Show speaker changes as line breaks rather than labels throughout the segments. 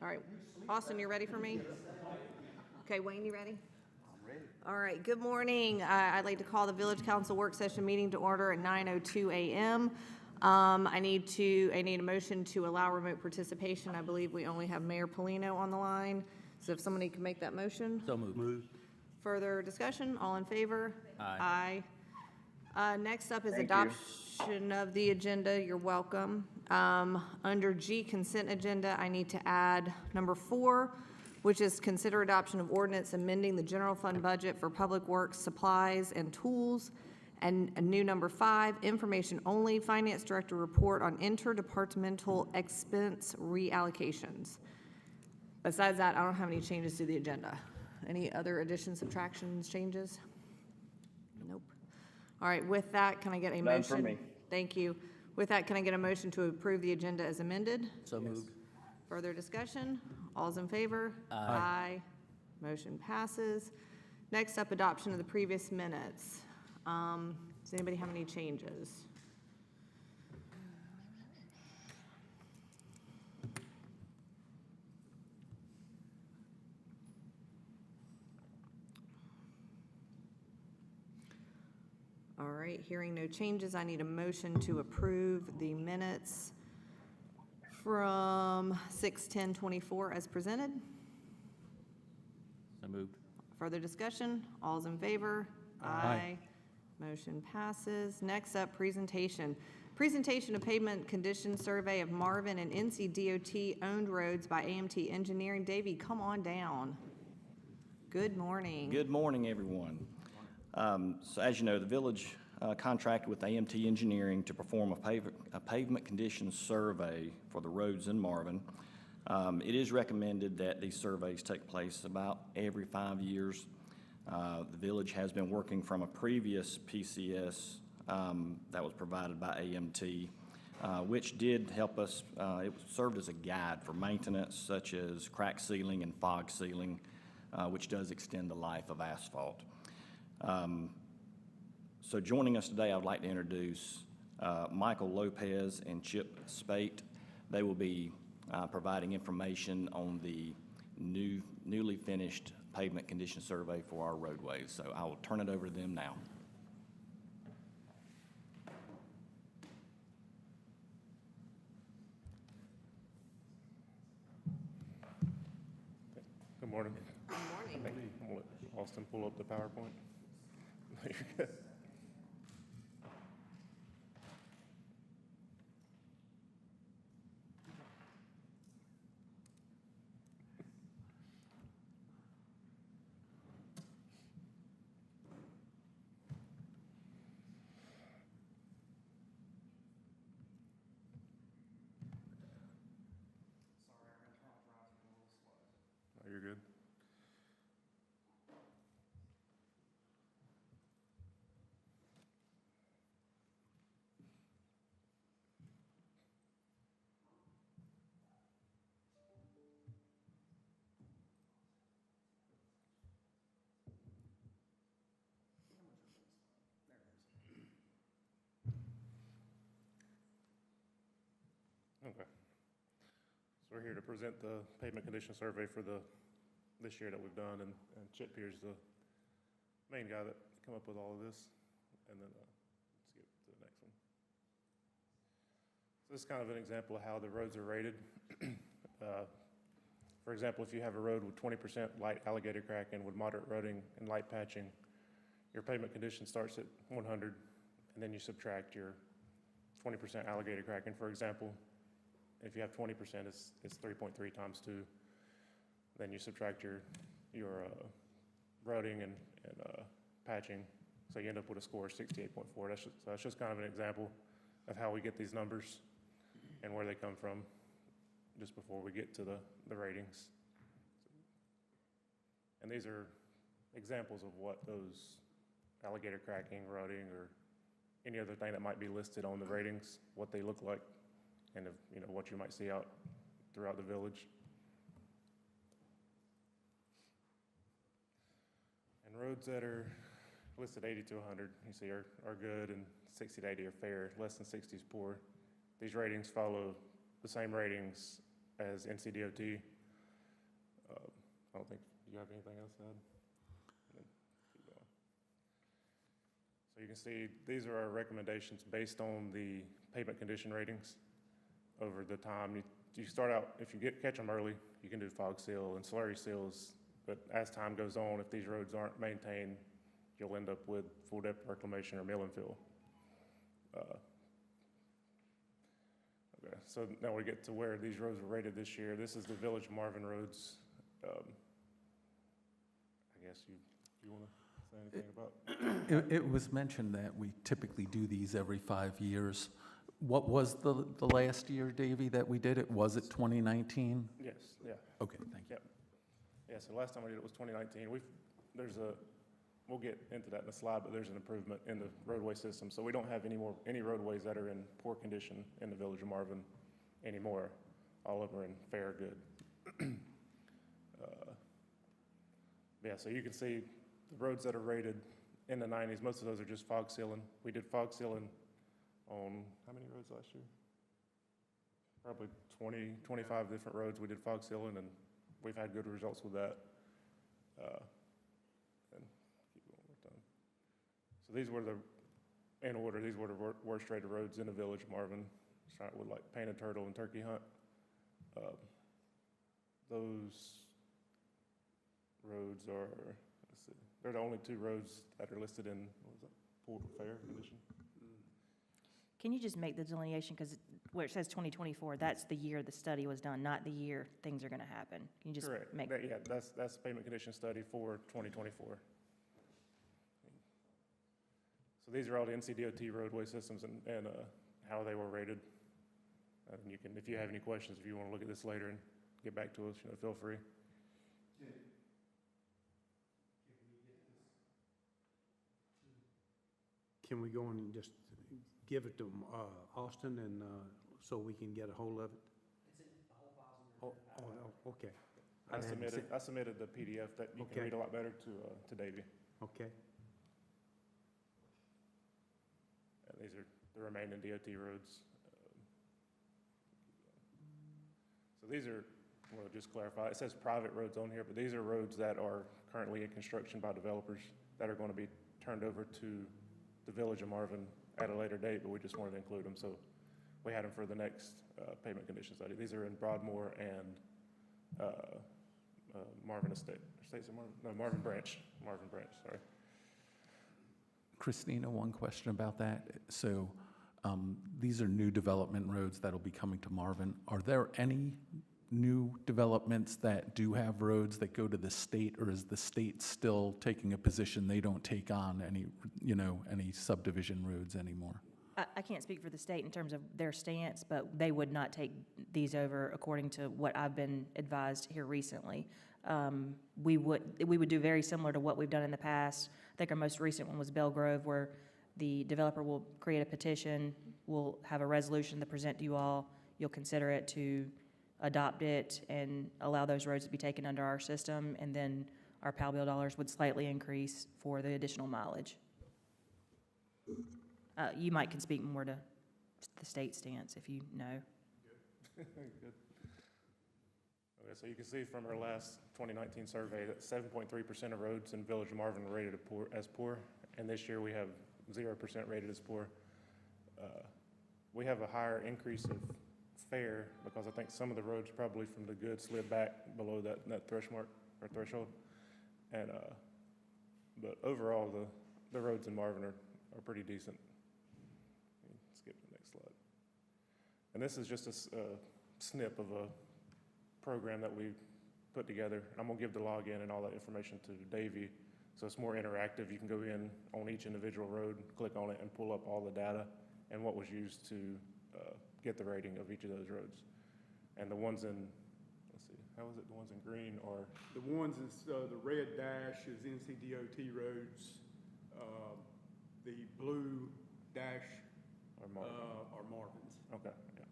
All right, Austin, you ready for me? Okay, Wayne, you ready? I'm ready. All right, good morning. I'd like to call the Village Council Work Session meeting to order at 9:02 a.m. I need a motion to allow remote participation. I believe we only have Mayor Polino on the line. So if somebody can make that motion.
So moved.
Further discussion, all in favor?
Aye.
Next up is
Thank you.
adoption of the agenda. You're welcome. Under G, consent agenda, I need to add number 4, which is consider adoption of ordinance amending the general fund budget for public works, supplies, and tools. And a new number 5, information only, finance director report on interdepartmental expense reallocations. Besides that, I don't have any changes to the agenda. Any other additions, subtractions, changes? Nope. All right, with that, can I get a motion?
None for me.
Thank you. With that, can I get a motion to approve the agenda as amended?
So moved.
Further discussion? All's in favor? Aye. Motion passes. Next up, adoption of the previous minutes. Does anybody have any changes? All right, hearing no changes, I need a motion to approve the minutes from 6/10/24 as presented.
So moved.
Further discussion? All's in favor?
Aye.
Motion passes. Next up, presentation. Presentation of pavement condition survey of Marvin and NC DOT owned roads by AMT Engineering. Davey, come on down. Good morning.
Good morning, everyone. So as you know, the village contracted with AMT Engineering to perform a pavement condition survey for the roads in Marvin. It is recommended that these surveys take place about every 5 years. The village has been working from a previous PCS that was provided by AMT, which did help us. It served as a guide for maintenance such as crack sealing and fog sealing, which does extend the life of asphalt. So joining us today, I would like to introduce Michael Lopez and Chip Spate. They will be providing information on the newly finished pavement condition survey for our roadways. So I will turn it over to them now.
Good morning.
Good morning.
Thank you. I'm gonna let Austin pull up the PowerPoint. You're good. No, you're good. Okay. So we're here to present the pavement condition survey for this year that we've done, and Chip here's the main guy that came up with all of this. And then let's get to the next one. So this is kind of an example of how the roads are rated. For example, if you have a road with 20% light alligator cracking with moderate rutting and light patching, your pavement condition starts at 100, and then you subtract your 20% alligator cracking, for example. If you have 20%, it's 3.3 times 2. Then you subtract your rutting and patching, so you end up with a score of 68.4. That's just kind of an example of how we get these numbers and where they come from, just before we get to the ratings. And these are examples of what those alligator cracking, rutting, or any other thing that might be listed on the ratings, what they look like, and what you might see out throughout the village. And roads that are listed 80 to 100, you see, are good, and 60 to 80 are fair. Less than 60 is poor. These ratings follow the same ratings as NCDOT. I don't think you have anything else to add. And then keep going. So you can see, these are our recommendations based on the pavement condition ratings over the time. You start out, if you catch them early, you can do fog seal and slurry seals, but as time goes on, if these roads aren't maintained, you'll end up with full depth reclamation or mill and fill. Okay, so now we get to where these roads were rated this year. This is the Village of Marvin roads. I guess you want to say anything about?
It was mentioned that we typically do these every 5 years. What was the last year, Davey, that we did it? Was it 2019?
Yes, yeah.
Okay, thank you.
Yep. Yeah, so last time we did it was 2019. We'll get into that in the slide, but there's an improvement in the roadway system. So we don't have any roadways that are in poor condition in the Village of Marvin anymore. All of them are in fair, good. Yeah, so you can see the roads that are rated in the 90s, most of those are just fog sealing. We did fog sealing on how many roads last year? Probably 20, 25 different roads. We did fog sealing, and we've had good results with that. And keep going with time. So these were in order, these were the worst rated roads in the Village of Marvin. Start with like Painted Turtle and Turkey Hunt. Those roads are, let's see, they're the only 2 roads that are listed in, what was that, poor to fair condition.
Can you just make the delineation, because where it says 2024, that's the year the study was done, not the year things are going to happen? Can you just
Correct.
make?
Yeah, that's the payment condition study for 2024. So these are all the NCDOT roadway systems and how they were rated. And you can, if you have any questions, if you want to look at this later and get back to us, feel free.
Can we go and just give it to Austin and so we can get a hold of it? Oh, okay.
I submitted the PDF that you can
Okay.
read a lot better to Davey.
Okay.
And these are the remaining DOT roads. So these are, well, just clarify, it says private roads on here, but these are roads that are currently in construction by developers that are going to be turned over to the Village of Marvin at a later date, but we just wanted to include them. So we had them for the next pavement condition study. These are in Broadmoor and Marvin Estates of Marvin? No, Marvin Branch, sorry.
Christina, one question about that. So these are new development roads that'll be coming to Marvin. Are there any new developments that do have roads that go to the state, or is the state still taking a position they don't take on any subdivision roads anymore?
I can't speak for the state in terms of their stance, but they would not take these over according to what I've been advised here recently. We would do very similar to what we've done in the past. I think our most recent one was Bell Grove, where the developer will create a petition, we'll have a resolution to present to you all, you'll consider it to adopt it and allow those roads to be taken under our system, and then our PAL bill dollars would slightly increase for the additional mileage. You might can speak more to the state stance if you know.
Good. Okay, so you can see from our last 2019 survey that 7.3% of roads in Village of Marvin were rated as poor, and this year we have 0% rated as poor. We have a higher increase of fair because I think some of the roads probably from the good slid back below that threshold. And but overall, the roads in Marvin are pretty decent. Skip to the next slide. And this is just a snip of a program that we put together. I'm gonna give the login and all that information to Davey, so it's more interactive. You can go in on each individual road, click on it, and pull up all the data and what was used to get the rating of each of those roads. And the ones in, let's see, how is it? The ones in green are?
The ones in the red dash is NCDOT roads. The blue dash
Or Marvin.
are Marvin's.
Okay, yeah.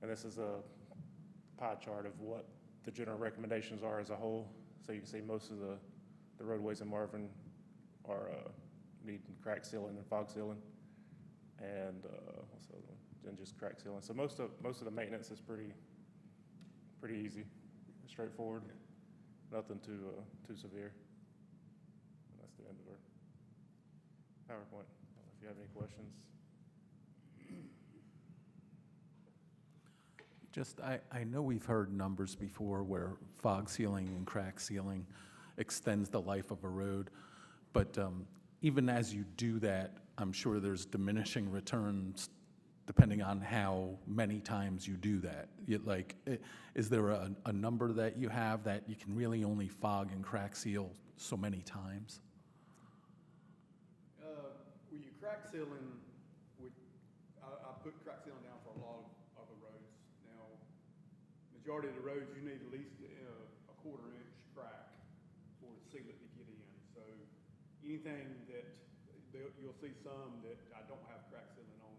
And this is a pie chart of what the general recommendations are as a whole. So you can see most of the roadways in Marvin are need crack sealing and fog sealing, and what's the other one? And just crack sealing. So most of the maintenance is pretty pretty easy, straightforward, nothing too severe. And that's the end of our PowerPoint. I don't know if you have any questions.
Just, I know we've heard numbers before where fog sealing and crack sealing extends the life of a road, but even as you do that, I'm sure there's diminishing returns depending on how many times you do that. Is there a number that you have that you can really only fog and crack seal so many times?
When you crack sealing, I put crack sealing down for a lot of the roads. Now, majority of the roads, you need at least a quarter-inch crack for the sealant to get in. So anything that, you'll see some that I don't have crack sealing on,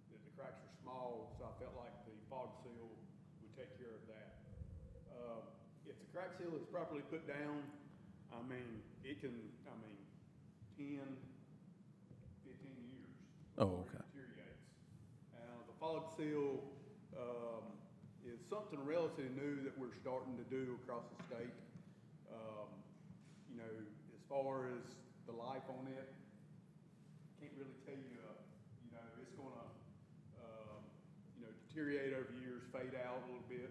that the cracks are small, so I felt like the fog seal would take care of that. If the crack seal is properly put down, I mean, it can, 10, 15 years.
Oh,
before
okay.
it deteriorates. The fog seal is something relatively new that we're starting to do across the state. You know, as far as the life on it, can't really tell you, you know, it's gonna, you know, deteriorate over years, fade out a little bit.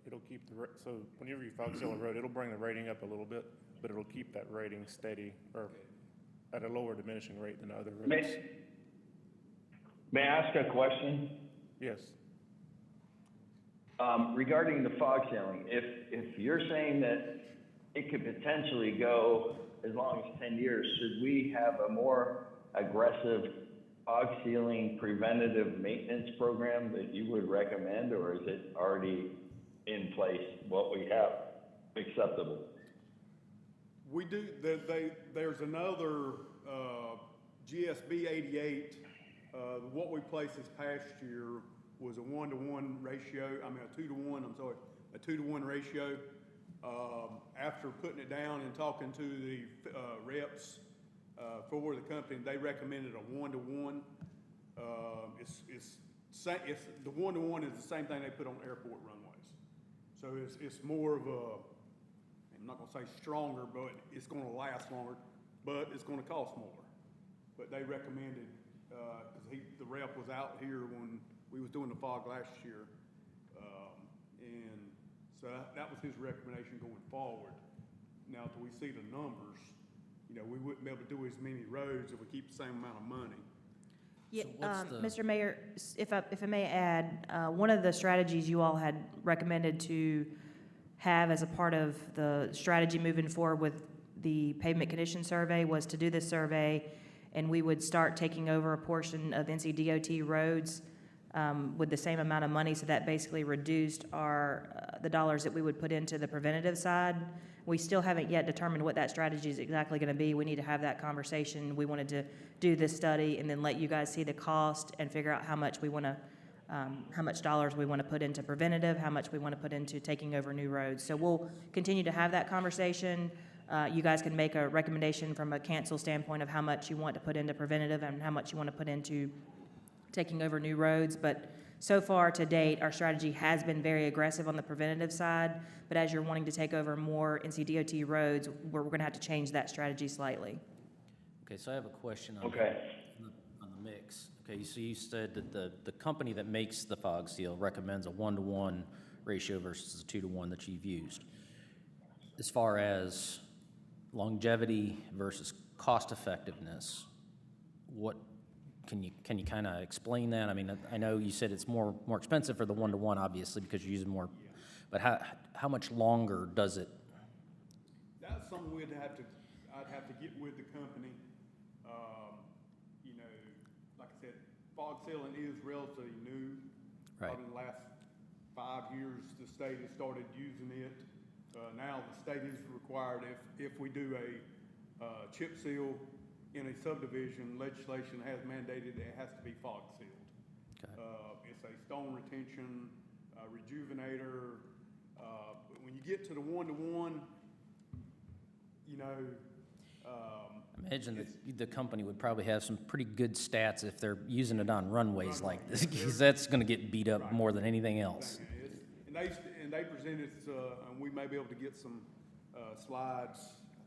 It'll keep so whenever you fog seal a road, it'll bring the rating up a little bit, but it'll keep that rating steady or at a lower diminishing rate than other roads.
May I ask a question?
Yes.
Regarding the fog sealing, if you're saying that it could potentially go as long as 10 years, should we have a more aggressive fog sealing preventative maintenance program that you would recommend, or is it already in place, what we have, acceptable?
We do, there's another, GSB 88, what we placed this past year was a 1-to-1 ratio, a 2-to-1, a 2-to-1 ratio. After putting it down and talking to the, reps, for the company, they recommended a 1-to-1. It's the 1-to-1 is the same thing they put on airport runways. So it's more of a, I'm not gonna say stronger, but it's gonna last longer, but it's gonna cost more. But they recommended, cause the rep was out here when we was doing the fog last year. And so that was his recommendation going forward. Now, till we see the numbers, you know, we wouldn't be able to do as many roads if we keep the same amount of money.
Yeah,
what's the-
Mr. Mayor, if I may add, one of the strategies you all had recommended to have as a part of the strategy moving forward with the pavement condition survey was to do this survey, and we would start taking over a portion of NCDOT roads with the same amount of money, so that basically reduced the dollars that we would put into the preventative side. We still haven't yet determined what that strategy is exactly going to be. We need to have that conversation. We wanted to do this study and then let you guys see the cost and figure out how much we want to, how much dollars we want to put into preventative, how much we want to put into taking over new roads. So we'll continue to have that conversation. You guys can make a recommendation from a council standpoint of how much you want to put into preventative and how much you want to put into taking over new roads. But so far to date, our strategy has been very aggressive on the preventative side, but as you're wanting to take over more NCDOT roads, we're going to have to change that strategy slightly.
Okay, so I have a question on
Okay.
on the mix. Okay, so you said that the company that makes the fog seal recommends a 1-to-1 ratio versus a 2-to-1 that you've used. As far as longevity versus cost effectiveness, what can you kind of explain that? I mean, I know you said it's more expensive for the 1-to-1, obviously, because you're using more, but how much longer does it?
That's something I'd have to get with the company. You know, like I said, fog sealing is relatively new.
Right.
Probably in the last 5 years, the state has started using it. Now the state is required, if we do a chip seal in a subdivision, legislation has mandated that it has to be fog sealed.
Okay.
It's a stone retention, rejuvenator. But when you get to the 1-to-1, you know,
Imagine that the company would probably have some pretty good stats if they're using it on runways like this, because that's gonna get beat up more than anything else.
And they presented, and we may be able to get some slides,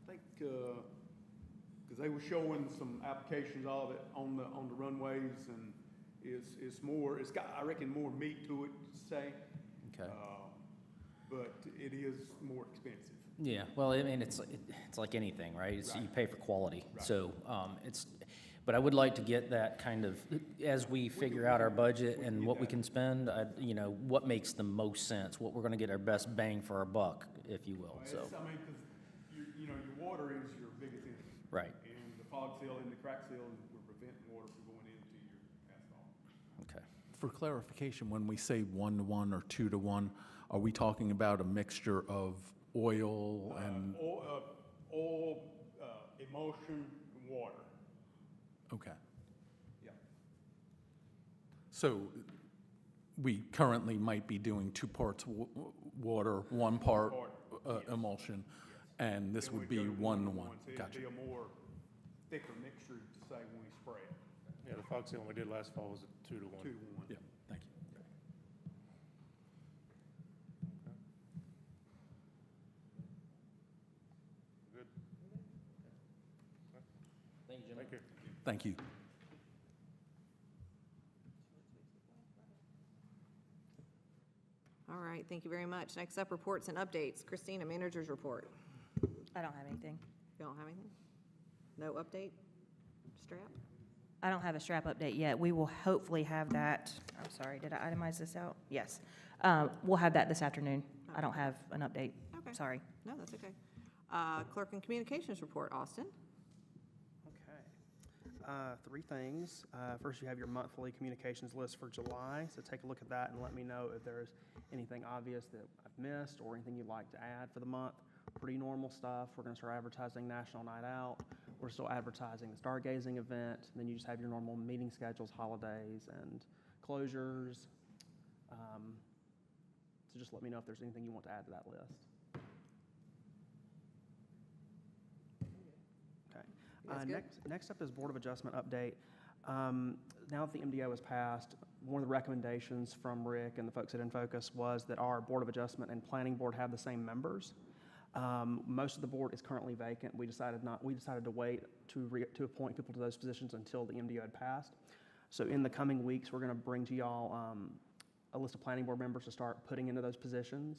I think, because they were showing some applications of it on the runways, and it's got, I reckon, more meat to it, to say.
Okay.
But it is more expensive.
Yeah, well, I mean, it's like anything, right? You pay for quality. So, but I would like to get that kind of, as we figure out our budget and what we can spend, what makes the most sense, what we're gonna get our best bang for our buck, if you will, so.
I mean, because, your water is your biggest enemy.
Right.
And the fog seal and the crack seal will prevent water from going into your asphalt.
Okay.
For clarification, when we say 1-to-1 or 2-to-1, are we talking about a mixture of oil and,
Oil, emulsion, and water.
okay.
Yeah.
So we currently might be doing 2 parts water, 1 part emulsion, and this would be 1-to-1.
So
Gotcha.
it'd be a more thicker mixture to say when we spray it,
Yeah, the fog sealing we did last fall was a 2-to-1.
2-to-1.
Yeah, thank you.
Good,
Thank you, Jim.
thank you.
Thank you.
All right, thank you very much. Next up, reports and updates. Christina, manager's report.
I don't have anything.
You don't have anything? No update? Strap?
I don't have a strap update yet. We will hopefully have that, I'm sorry, did I itemize this out? Yes. We'll have that this afternoon. I don't have an update.
Okay.
Sorry.
No, that's okay. Clerk and communications report, Austin.
Okay. 3 things. First, you have your monthly communications list for July, so take a look at that and let me know if there's anything obvious that I've missed or anything you'd like to add for the month. Pretty normal stuff. We're going to start advertising National Night Out. We're still advertising the stargazing event. And then you just have your normal meeting schedules, holidays, and closures. So just let me know if there's anything you want to add to that list. Okay.
That's good.
Next up is Board of Adjustment update. Now that the MDO has passed, one of the recommendations from Rick and the folks at InFocus was that our Board of Adjustment and Planning Board have the same members. Most of the board is currently vacant. We decided to wait to appoint people to those positions until the MDO had passed. So in the coming weeks, we're going to bring to y'all a list of planning board members to start putting into those positions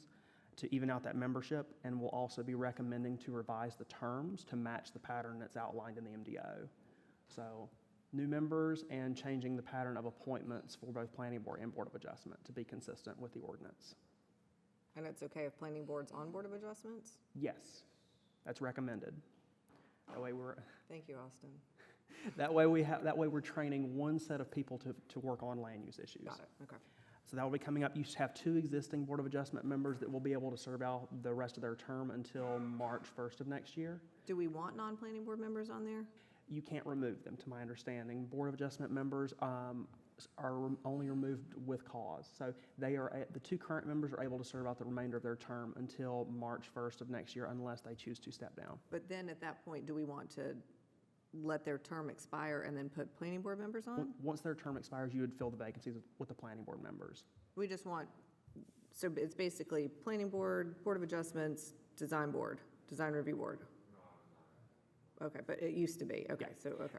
to even out that membership, and we'll also be recommending to revise the terms to match the pattern that's outlined in the MDO. So new members and changing the pattern of appointments for both planning board and Board of Adjustment to be consistent with the ordinance.
And it's okay if planning board's on Board of Adjustments?
Yes, that's recommended. That way
Thank you, Austin.
that way we're training one set of people to work on land use issues.
Got it, okay.
So that will be coming up. You have 2 existing Board of Adjustment members that will be able to serve out the rest of their term until March 1st of next year.
Do we want non-planning board members on there?
You can't remove them, to my understanding. Board of Adjustment members are only removed with cause. So the 2 current members are able to serve out the remainder of their term until March 1st of next year unless they choose to step down.
But then at that point, do we want to let their term expire and then put planning board members on?
Once their term expires, you would fill the vacancies with the planning board members.
We just want, so it's basically planning board, Board of Adjustments, design board, design review board. Okay, but it used to be, okay, so, okay.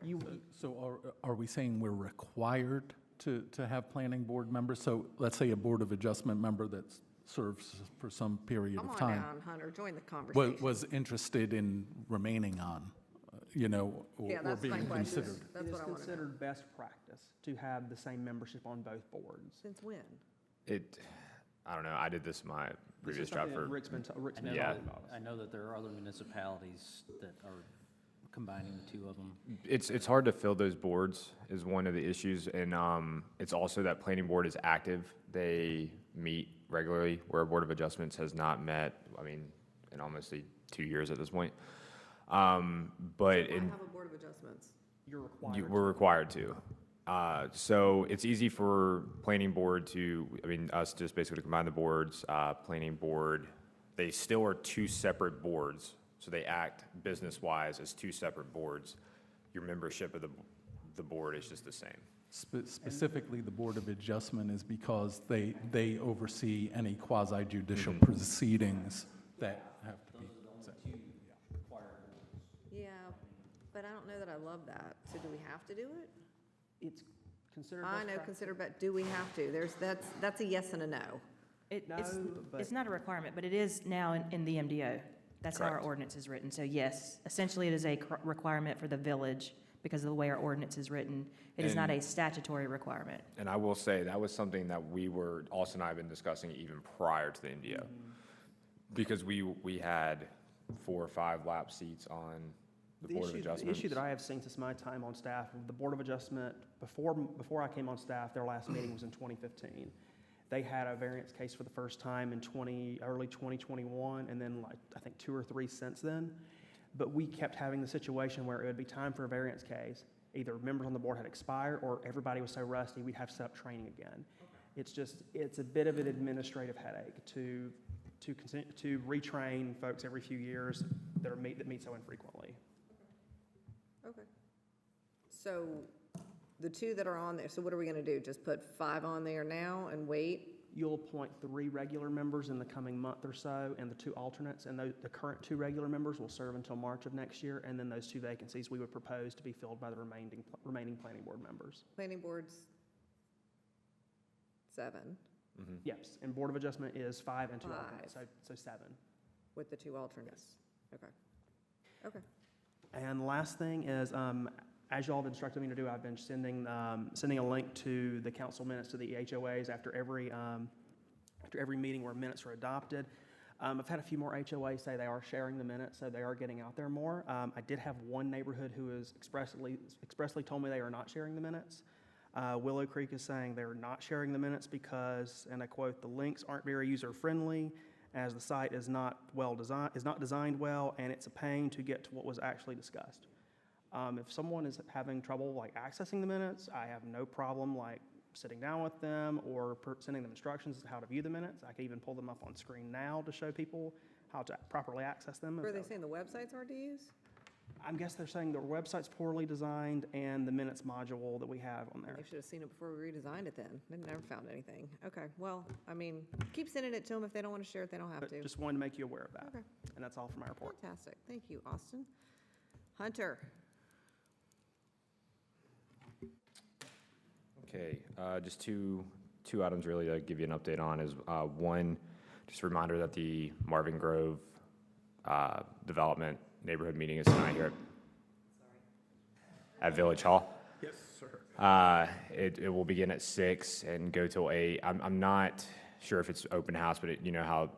So are we saying we're required to have planning board members? So let's say a Board of Adjustment member that serves for some period
Come
of
on
time
down, Hunter, join the conversation.
was interested in remaining on, or
Yeah, that's my
being
question.
considered.
That's what I want to know.
It is considered best practice to have the same membership on both boards.
Since when?
I don't know, I did this in my previous job for,
Rick's been
I know
Yeah.
I know that there are other municipalities that are combining the 2 of them.
it's hard to fill those boards is one of the issues, and it's also that planning board is active. They meet regularly, where Board of Adjustments has not met, in almost 2 years at this point. But
Why
in,
have a Board of Adjustments?
You're required.
we're required to. So it's easy for planning board us just basically to combine the boards, planning board. They still are 2 separate boards So they act business-wise as two separate boards. Your membership of the board is just the same.
Specifically, the Board of Adjustment is because they oversee any quasi-judicial proceedings that have to be.
Yeah, but I don't know that I love that. So do we have to do it?
It's considered.
I
best
know,
practice.
consider, but do we have to? That's a yes and a no.
It's
No, but-
it's not a requirement, but it is now in the MDO. That's how our
Correct.
ordinance is written. So yes, essentially it is a requirement for the village because of the way our ordinance is written. It is not a statutory requirement.
And I will say, that was something that Austin and I have been discussing even prior to the MDO. Because we had 4 or 5 lap seats on the Board of
The
Adjustments.
issue that I have seen since my time on staff, the Board of Adjustment, before I came on staff, their last meeting was in 2015. They had a variance case for the first time in early 2021, and then like, I think 2 or 3 since then. But we kept having the situation where it would be time for a variance case. Either members on the board had expired, or everybody was so rusty, we'd have to set up training again. It's a bit of an administrative headache to retrain folks every few years that meet so infrequently.
Okay. So the 2 that are on there, so what are we gonna do? Just put 5 on there now and wait?
You'll appoint 3 regular members in the coming month or so, and the 2 alternates, and the current 2 regular members will serve until March of next year, and then those 2 vacancies we would propose to be filled by the remaining planning board members.
Planning board's 7
Yes, and Board of Adjustment is 5 and 2
Five.
alternates, so 7.
with the 2 alternates. Okay. Okay.
And last thing is, as y'all have instructed me to do, I've been sending a link to the council minutes to the HOAs after every meeting where minutes are adopted. I've had a few more HOAs say they are sharing the minutes, so they are getting out there more. I did have one neighborhood who has expressly told me they are not sharing the minutes. Willow Creek is saying they're not sharing the minutes because, and I quote, "the links aren't very user-friendly, as the site is not designed well, and it's a pain to get to what was actually discussed." If someone is having trouble like accessing the minutes, I have no problem like sitting down with them or sending them instructions as to how to view the minutes. I can even pull them up on screen now to show people how to properly access them.
Were they saying the website's hard to use?
I guess they're saying their website's poorly designed and the minutes module that we have on there.
They should have seen it before we redesigned it then. They never found anything. Okay, well, I mean, keep sending it to them. If they don't want to share it, they don't have
But
to.
just wanted to make you aware of that.
Okay.
And that's all for my report.
Fantastic. Thank you, Austin. Hunter?
Okay, just two items really to give you an update on is, one, just a reminder that the Marvin Grove Development Neighborhood Meeting is tonight here at Village Hall.
Yes, sir.
It will begin at 6 and go till 8. I'm not sure if it's open house, but you know how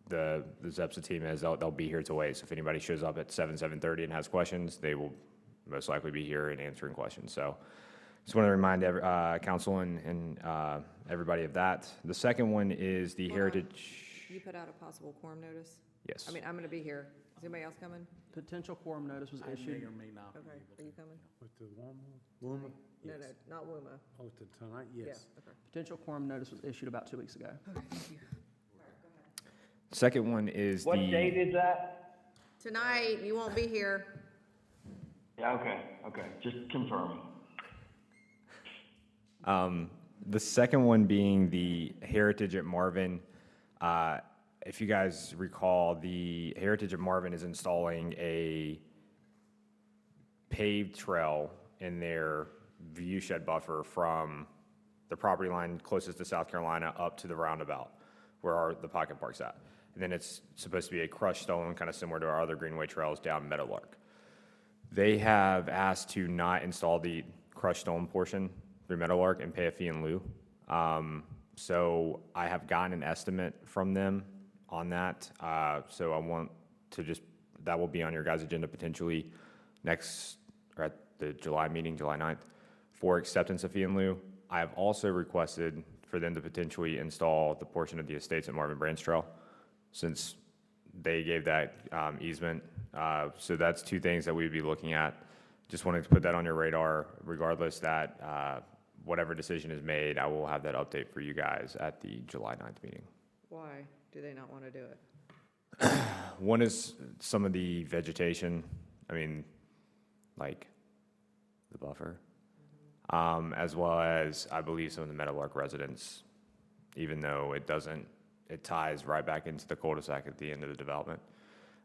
the ZEPSA team is, they'll be here till 8. So if anybody shows up at 7:30 and has questions, they will most likely be here and answering questions. So just want to remind council and everybody of that. The second one is the
Hold on.
Heritage.
You put out a possible quorum notice?
Yes.
I mean, I'm going to be here. Is anybody else coming?
Potential quorum notice was
I may
issued.
or may not be
Okay,
able
are you coming?
With the Wilma?
No, no, not WUMA.
Oh, tonight,
Yeah,
yes.
okay.
Potential quorum notice was issued about 2 weeks ago.
Okay, thank you.
Second one is
What date is that?
Tonight, you won't be here.
Yeah, okay, just confirming.
The second one being the Heritage at Marvin. If you guys recall, the Heritage at Marvin is installing a paved trail in their view shed buffer from the property line closest to South Carolina up to the roundabout where the pocket park's at. And then it's supposed to be a crushed stone, kind of similar to our other greenway trails down Meadowlark. They have asked to not install the crushed stone portion through Meadowlark and pay a fee in lieu. So I have gotten an estimate from them on that. So I want to that will be on your guys' agenda potentially or at the July meeting, July 9th, for acceptance of fee in lieu. I have also requested for them to potentially install the portion of the estates at Marvin Branch Trail, since they gave that easement. So that's 2 things that we'd be looking at. Just wanted to put that on your radar. Regardless, that whatever decision is made, I will have that update for you guys at the July 9th meeting.
Why do they not want to do it?
One is some of the vegetation, I mean, like the buffer, as well as, I believe, some of the Meadowlark residents, even though it doesn't, it ties right back into the cul-de-sac at the end of the development,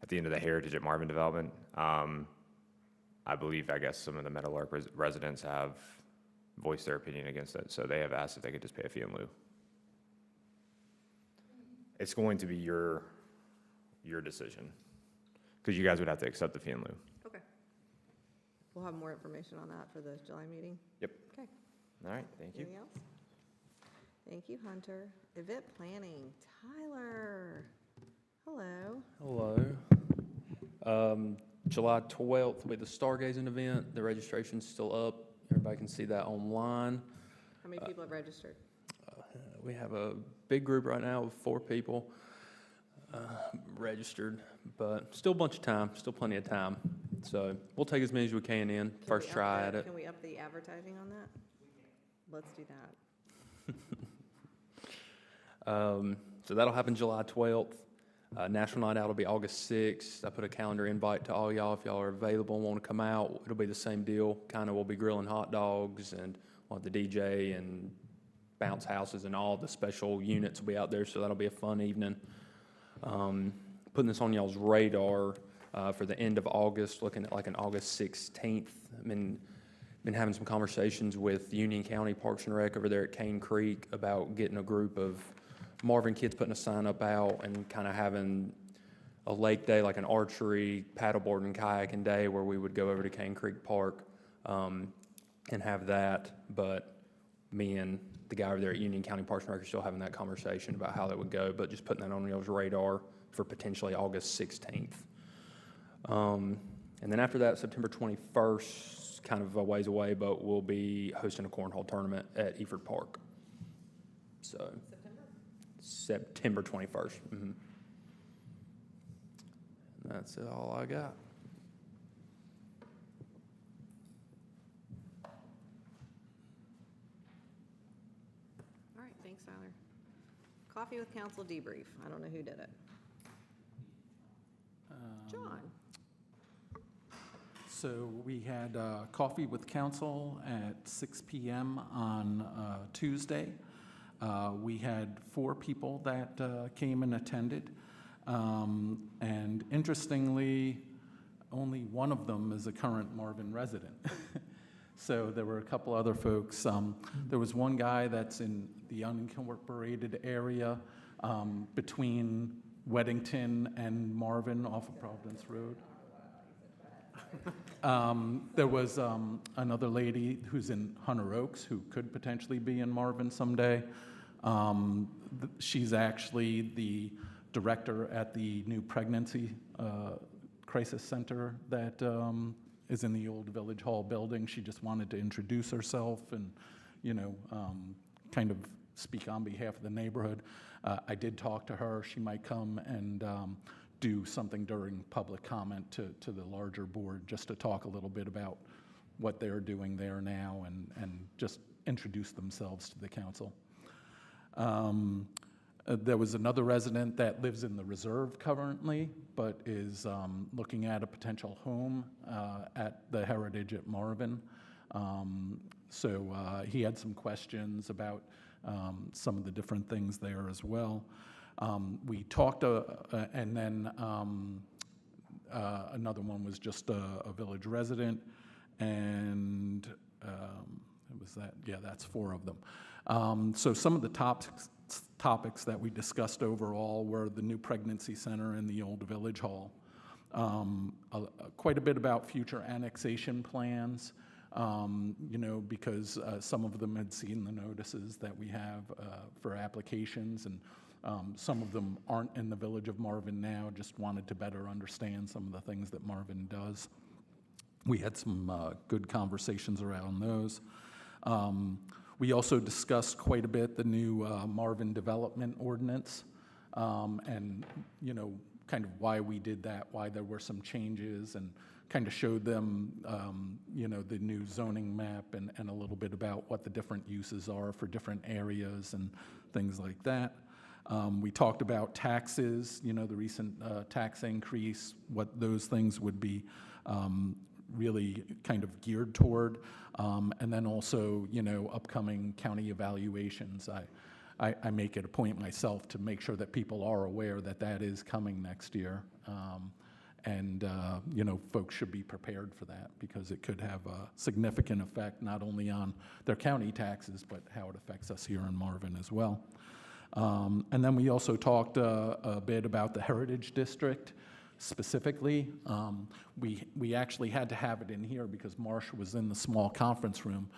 at the end of the Heritage at Marvin development. I believe, I guess, some of the Meadowlark residents have voiced their opinion against it, so they have asked if they could just pay a fee in lieu. It's going to be your decision, because you guys would have to accept the fee in lieu.
Okay. We'll have more information on that for the July meeting.
Yep.
Okay.
All right, thank you.
Anything else? Thank you, Hunter. Event planning, Tyler. Hello.
Hello. July 12th will be the stargazing event. The registration's still up. Everybody can see that online.
How many people have registered?
We have a big group right now of 4 people registered, but still a bunch of time, still plenty of time. So we'll take as many as we can in, first try at it.
Can we up the advertising on that? Let's do that.
So that'll happen July 12th. National Night Out will be August 6th. I put a calendar invite to all y'all if y'all are available and want to come out. It'll be the same deal. Kind of, we'll be grilling hot dogs and we'll have the DJ and bounce houses and all the special units will be out there. So that'll be a fun evening. Putting this on y'all's radar for the end of August, looking at like an August 16th. I mean, been having some conversations with Union County Parks and Rec over there at Cane Creek about getting a group of Marvin kids putting a sign up out and kind of having a lake day, like an archery, paddleboard, and kayaking day where we would go over to Cane Creek Park and have that. But me and the guy over there at Union County Parks and Rec are still having that conversation about how that would go, but just putting that on y'all's radar for potentially August 16th. And then after that, September 21st, kind of a ways away, but we'll be hosting a cornhole tournament at Eford Park. So September 21st. Mm-hmm. That's all I got.
All right, thanks, Tyler. Coffee with Council debrief. I don't know who did it. John.
So we had coffee with council at 6 p.m. on Tuesday. We had 4 people that came and attended. And interestingly, only one of them is a current Marvin resident. So there were a couple other folks. There was one guy that's in the unincorporated area between Weddington and Marvin off of Providence Road. There was another lady who's in Hunter Oaks who could potentially be in Marvin someday. She's actually the director at the new pregnancy crisis center that is in the old Village Hall building. She just wanted to introduce herself and, you know, kind of speak on behalf of the neighborhood. I did talk to her. She might come and do something during public comment to the larger board, just to talk a little bit about what they're doing there now and just introduce themselves to the council. There was another resident that lives in the reserve currently, but is looking at a potential home at the Heritage at Marvin. So he had some questions about some of the different things there as well. We talked, and then another one was just a village resident, and was that? Yeah, that's 4 of them. So some of the topics that we discussed overall were the new pregnancy center and the old Village Hall. Quite a bit about future annexation plans, you know, because some of them had seen the notices that we have for applications, and some of them aren't in the village of Marvin now, just wanted to better understand some of the things that Marvin does. We had some good conversations around those. We also discussed quite a bit the new Marvin Development Ordinance, and, you know, kind of why we did that, why there were some changes, and kind of showed them, you know, the new zoning map and a little bit about what the different uses are for different areas and things like that. We talked about taxes, you know, the recent tax increase, what those things would be really kind of geared toward. And then also, you know, upcoming county evaluations. I make it a point myself to make sure that people are aware that that is coming next year. You know, folks should be prepared for that because it could have a significant effect not only on their county taxes, but how it affects us here in Marvin as well. And then we also talked a bit about the Heritage District specifically. We actually had to have it in here because Marsh was in the small conference room.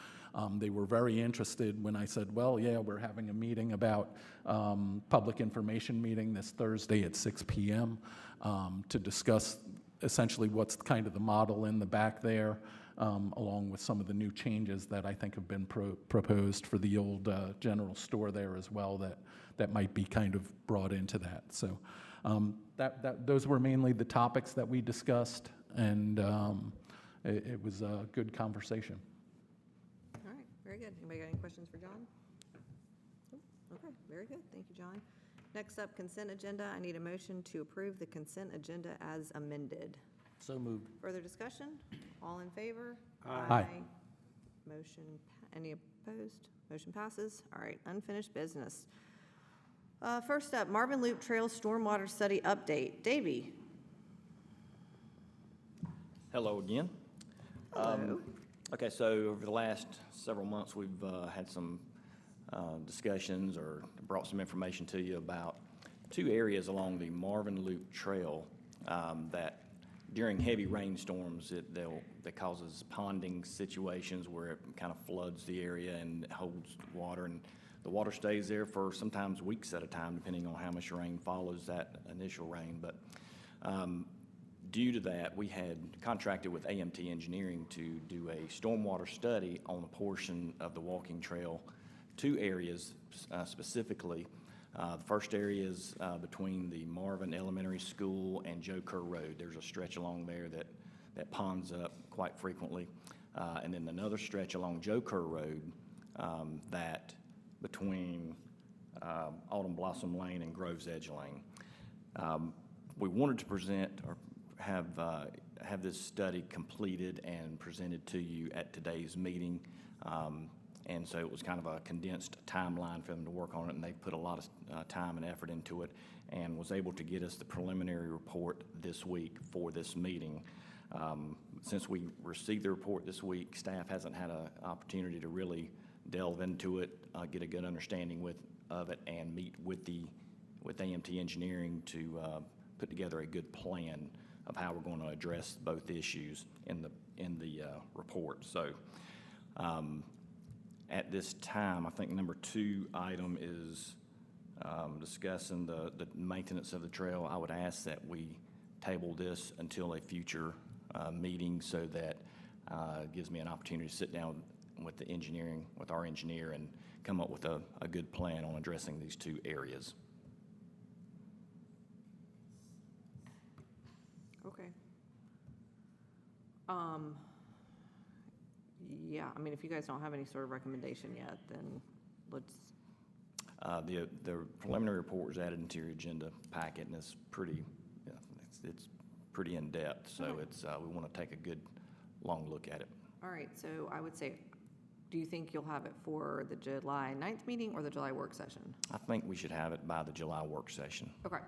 They were very interested when I said, well, yeah, we're having a meeting about public information meeting this Thursday at 6 p.m. To discuss essentially what's kind of the model in the back there, along with some of the new changes that I think have been proposed for the old general store there as well that might be kind of brought into that. So those were mainly the topics that we discussed, and it was a good conversation.
All right, very good. Anybody got any questions for John? Okay, very good. Thank you, John. Next up, consent agenda. I need a motion to approve the consent agenda as amended.
So moved.
Further discussion? All in favor?
Aye.
Motion, any opposed? Motion passes. All right, unfinished business. First up, Marvin Loop Trail Stormwater Study Update. Davey?
Hello again.
Hello.
Okay, so over the last several months, we've had some discussions or brought some information to you about two areas along the Marvin Loop Trail that during heavy rainstorms, that causes ponding situations where it kind of floods the area and holds water, and the water stays there for sometimes weeks at a time, depending on how much rain follows that initial rain. But due to that, we had contracted with AMT Engineering to do a stormwater study on a portion of the walking trail, two areas specifically. The first area is between the Marvin Elementary School and Joe Kerr Road. There's a stretch along there that ponds up quite frequently. And then another stretch along Joe Kerr Road that between Autumn Blossom Lane and Grove's Edge Lane. We wanted to present or have this study completed and presented to you at today's meeting. And so it was kind of a condensed timeline for them to work on it, and they put a lot of time and effort into it and was able to get us the preliminary report this week for this meeting. Since we received the report this week, staff hasn't had an opportunity to really delve into it, get a good understanding of it, and meet with AMT Engineering to put together a good plan of how we're going to address both issues in the report. So at this time, I think number 2 item is discussing the maintenance of the trail. I would ask that we table this until a future meeting so that it gives me an opportunity to sit down with our engineer, and come up with a good plan on addressing these two areas.
Okay. Yeah, I mean, if you guys don't have any sort of recommendation yet, then let's.
The preliminary report was added into your agenda packet, and it's pretty, it's pretty in-depth, so
Okay.
we want to take a good, long look at it.
All right, so I would say, do you think you'll have it for the July 9th meeting or the July work session?
I think we should have it by the July work session.
Okay,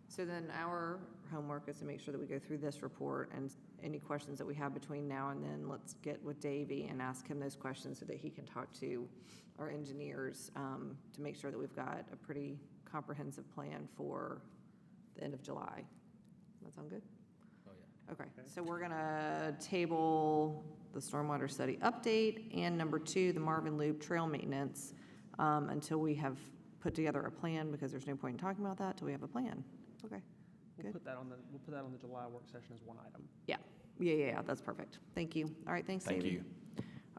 so then our homework is to make sure that we go through this report, and any questions that we have between now and then, let's get with Davey and ask him those questions so that he can talk to our engineers to make sure that we've got a pretty comprehensive plan for the end of July. That sound good?
Oh, yeah.
Okay, so we're gonna table the stormwater study update and number 2, the Marvin Loop trail maintenance, until we have put together a plan, because there's no point in talking about that till we have a plan. Okay,
We'll
good.
put that on the July work session as one item.
Yeah, that's perfect. Thank you. All right, thanks,
Thank
Davey.
you.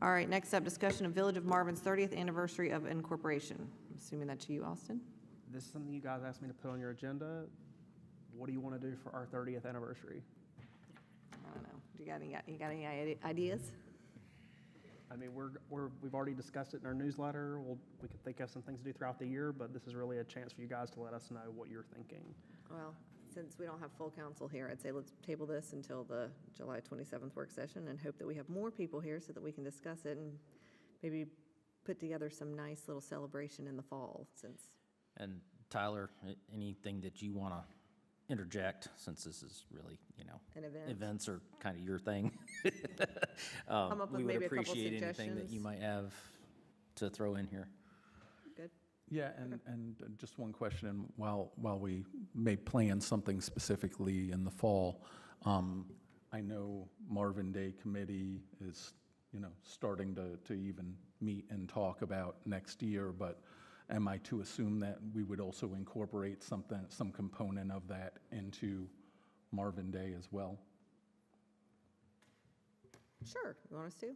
All right, next up, discussion of Village of Marvin's 30th anniversary of incorporation. I'm assuming that's you, Austin?
This is something you guys asked me to put on your agenda. What do you want to do for our 30th anniversary?
I don't know. You got any ideas?
I mean, we've already discussed it in our newsletter. We could think of some things to do throughout the year, but this is really a chance for you guys to let us know what you're thinking.
Well, since we don't have full council here, I'd say let's table this until the July 27th work session and hope that we have more people here so that we can discuss it and maybe put together some nice little celebration in the fall, since,
And Tyler, anything that you want to interject, since this is really,
an event.
events are kind of your thing?
Come up with
We would
maybe a couple
appreciate anything that
suggestions.
you might have to throw in here.
Good?
Yeah, and just one question, while we may plan something specifically in the fall, I know Marvin Day Committee is, starting to even meet and talk about next year, but am I to assume that we would also incorporate some component of that into Marvin Day as well?
Sure, you want us to?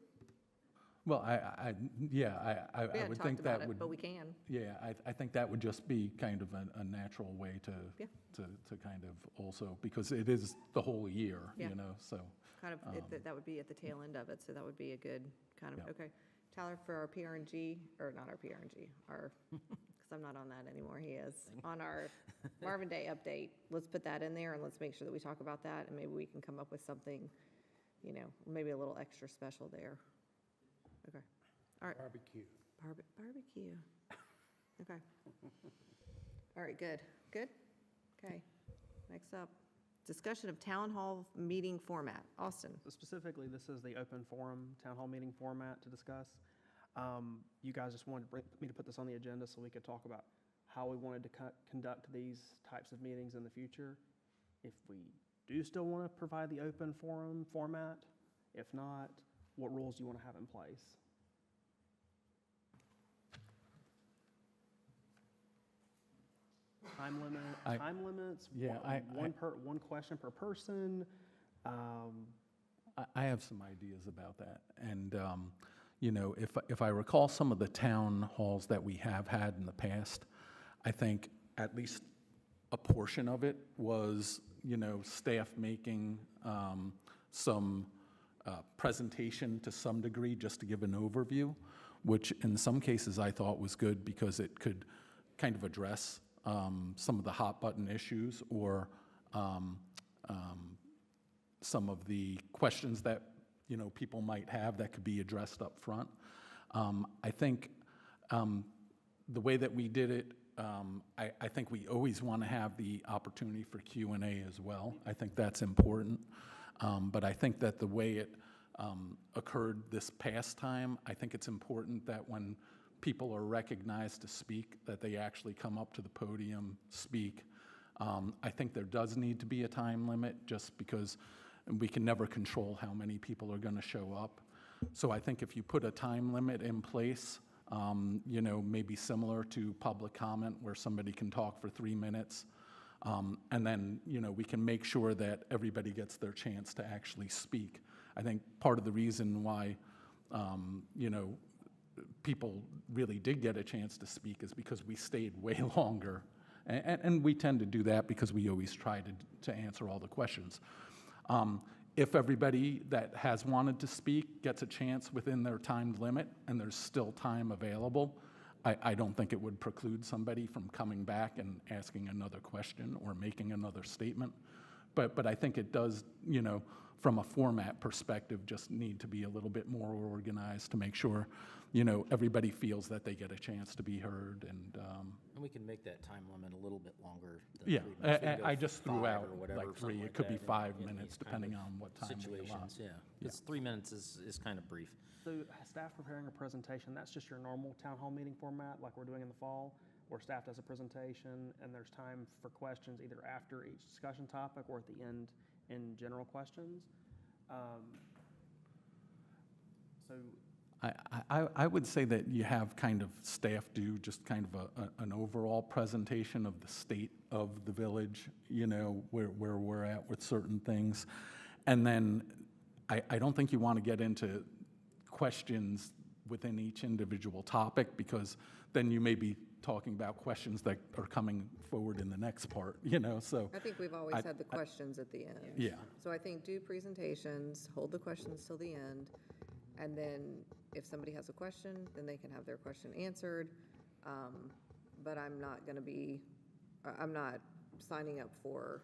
Well, I
We
would
hadn't
think
talked
that
about it,
would.
but we can.
Yeah, I think that would just be kind of a natural way
Yeah.
to kind of also, because it is the whole year,
Yeah.
so.
Kind of, that would be at the tail end of it, so that would be a good kind of,
Yeah.
okay. Tyler, for our PRNG, or not our PRNG, because I'm not on that anymore, he is, on our Marvin Day update, let's put that in there and let's make sure that we talk about that, and maybe we can come up with something, maybe a little extra special there. Okay, all right.
Barbecue.
Barbecue. Okay. All right, good. Okay, next up, discussion of town hall meeting format. Austin?
So specifically, this is the open forum, town hall meeting format to discuss. You guys just wanted me to put this on the agenda so we could talk about how we wanted to conduct these types of meetings in the future. If we do still want to provide the open forum format, if not, what rules do you want to have in place? Time limits?
Yeah,
One question per person?
I have some ideas about that. And, if I recall some of the town halls that we have had in the past, I think at least a portion of it was, staff making some presentation to some degree, just to give an overview, which in some cases I thought was good because it could kind of address some of the hot button issues or some of the questions that, people might have that could be addressed up front. I think the way that we did it, I think we always want to have the opportunity for Q&A as well. I think that's important. But I think that the way it occurred this past time, I think it's important that when people are recognized to speak, that they actually come up to the podium, speak. I think there does need to be a time limit, just because we can never control how many people are going to show up. So I think if you put a time limit in place, maybe similar to public comment where somebody can talk for 3 minutes, and then, we can make sure that everybody gets their chance to actually speak. I think part of the reason why, people really did get a chance to speak is because we stayed way longer. And we tend to do that because we always try to answer all the questions. If everybody that has wanted to speak gets a chance within their timed limit and there's still time available, I don't think it would preclude somebody from coming back and asking another question or making another statement. But I think it does, from a format perspective, just need to be a little bit more organized to make sure, everybody feels that they get a chance to be heard. And
we can make that time limit a little bit longer than
yeah,
3 minutes. We can go
I just threw
5
out
or whatever,
like
something
3.
like
It could be
that in-
5
in
minutes,
these kind
depending
of
on what time we allot.
Situations, yeah. Because 3 minutes is kind of brief.
So staff preparing a presentation, that's just your normal town hall meeting format like we're doing in the fall, where staff does a presentation and there's time for questions either after each discussion topic or at the end in general questions. So
I would say that you have kind of staff do just kind of an overall presentation of the state of the village, where we're at with certain things. And then I don't think you want to get into questions within each individual topic, because then you may be talking about questions that are coming forward in the next part, so.
I think we've always had the questions at the end.
Yeah.
So I think do presentations, hold the questions till the end, and then if somebody has a question, then they can have their question answered. But I'm not gonna be, I'm not signing up for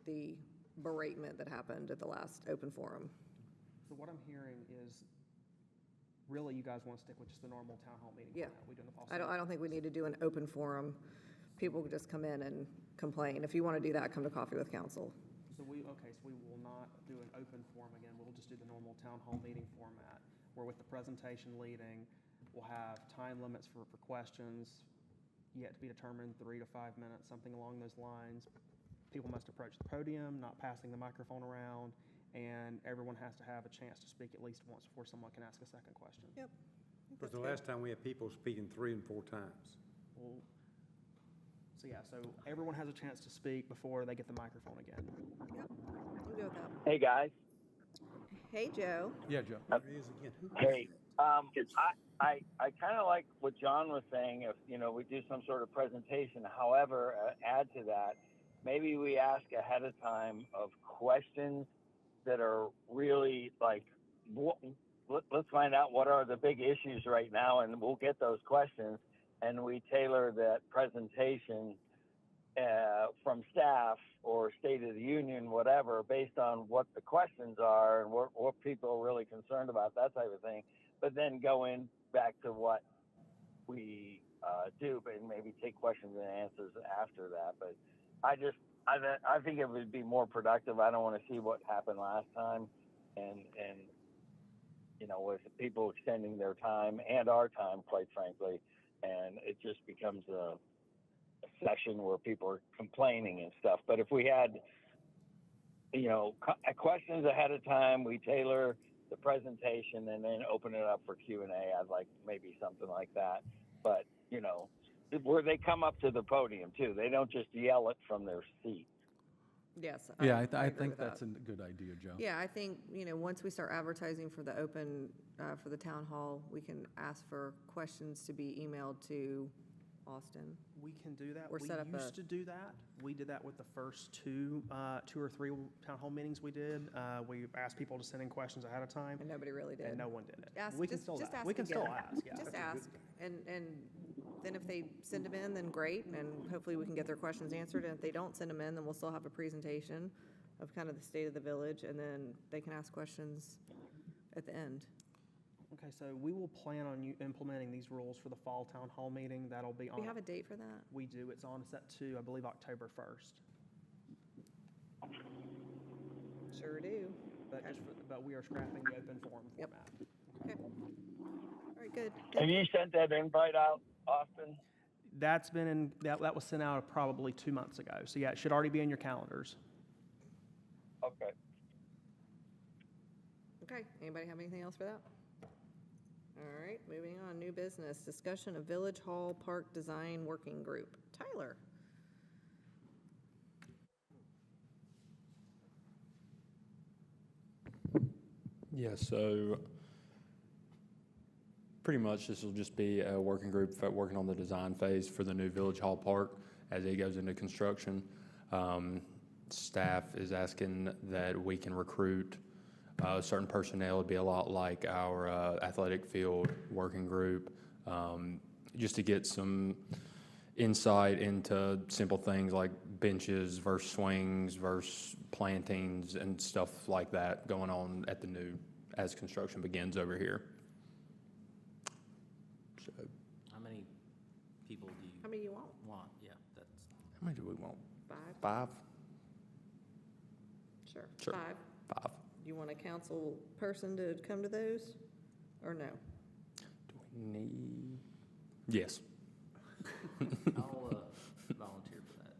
the beratement that happened at the last open forum.
So what I'm hearing is, really, you guys want to stick with just the normal town hall meeting
Yeah.
format we do in the fall.
I don't think we need to do an open forum. People could just come in and complain. If you want to do that, come to Coffee with Council.
So we will not do an open forum again. We'll just do the normal town hall meeting format, where with the presentation leading, we'll have time limits for questions, yet to be determined, 3 to 5 minutes, something along those lines. People must approach the podium, not passing the microphone around, and everyone has to have a chance to speak at least once before someone can ask a second question.
Yep.
Was the last time we had people speaking 3 and 4 times?
Well, so everyone has a chance to speak before they get the microphone again.
Yep, we'll go with that.
Hey, guys.
Hey, Joe.
Yeah, Joe.
There he is again. Who
Hey, I kind of like what John was saying, if, we do some sort of presentation. However, add to that, maybe we ask ahead of time of questions that are really like, let's find out what are the big issues right now, and we'll get those questions, and we tailor that presentation from staff or State of the Union, whatever, based on what the questions are and what people are really concerned about, that type of thing. But then go in back to what we do, but maybe take questions and answers after that. But I think it would be more productive. I don't want to see what happened last time, and with people extending their time and our time, quite frankly, and it just becomes a session where people are complaining and stuff. But if we had, questions ahead of time, we tailor the presentation and then open it up for Q&A. I'd like maybe something like that. But, where they come up to the podium too. They don't just yell it from their seat.
Yes.
Yeah, I
agree
think
with that.
that's a good idea, Joe.
Yeah, I think, once we start advertising for the open, for the town hall, we can ask for questions to be emailed to Austin.
We can do that.
Or set up
We used to do that. We did that with the first two or three town hall meetings we did. We asked people to send in questions ahead of time,
And nobody really did.
and no one did it.
Ask-
We can
just-
still
just
ask.
ask
We can still
again.
ask, yeah.
Just ask, and then if they send them in, then great, and hopefully we can get their questions answered, and if they don't send them in, then we'll still have a presentation of kind of the state of the village, and then they can ask questions at the end.
Okay, so we will plan on you implementing these rules for the fall town hall meeting. That'll be
Do
on.
we have a date for that?
We do. It's on set to, I believe, October 1st.
Sure do.
But we are scrapping the open forum
Yep.
format.
Okay. All right, good.
Have you sent that invite out, Austin?
That's been in, that was sent out probably 2 months ago. So yeah, it should already be in your calendars.
Okay.
Okay, anybody have anything else for that? All right, moving on, new business, discussion of Village Hall Park Design Working Group. Tyler?
Yeah, so pretty much this will just be a working group working on the design phase for the new Village Hall Park as it goes into construction. Staff is asking that we can recruit certain personnel. It'd be a lot like our athletic field working group, just to get some insight into simple things like benches versus swings versus plantings and stuff like that going on at the new, as construction begins over here. So,
How many people do you
How many you want?
want? Yeah, that's,
how many do we want?
5?
5?
Sure.
Sure.
5.
5.
You want a council person to come to those, or no?
Do we need? Yes.
I'll volunteer for that.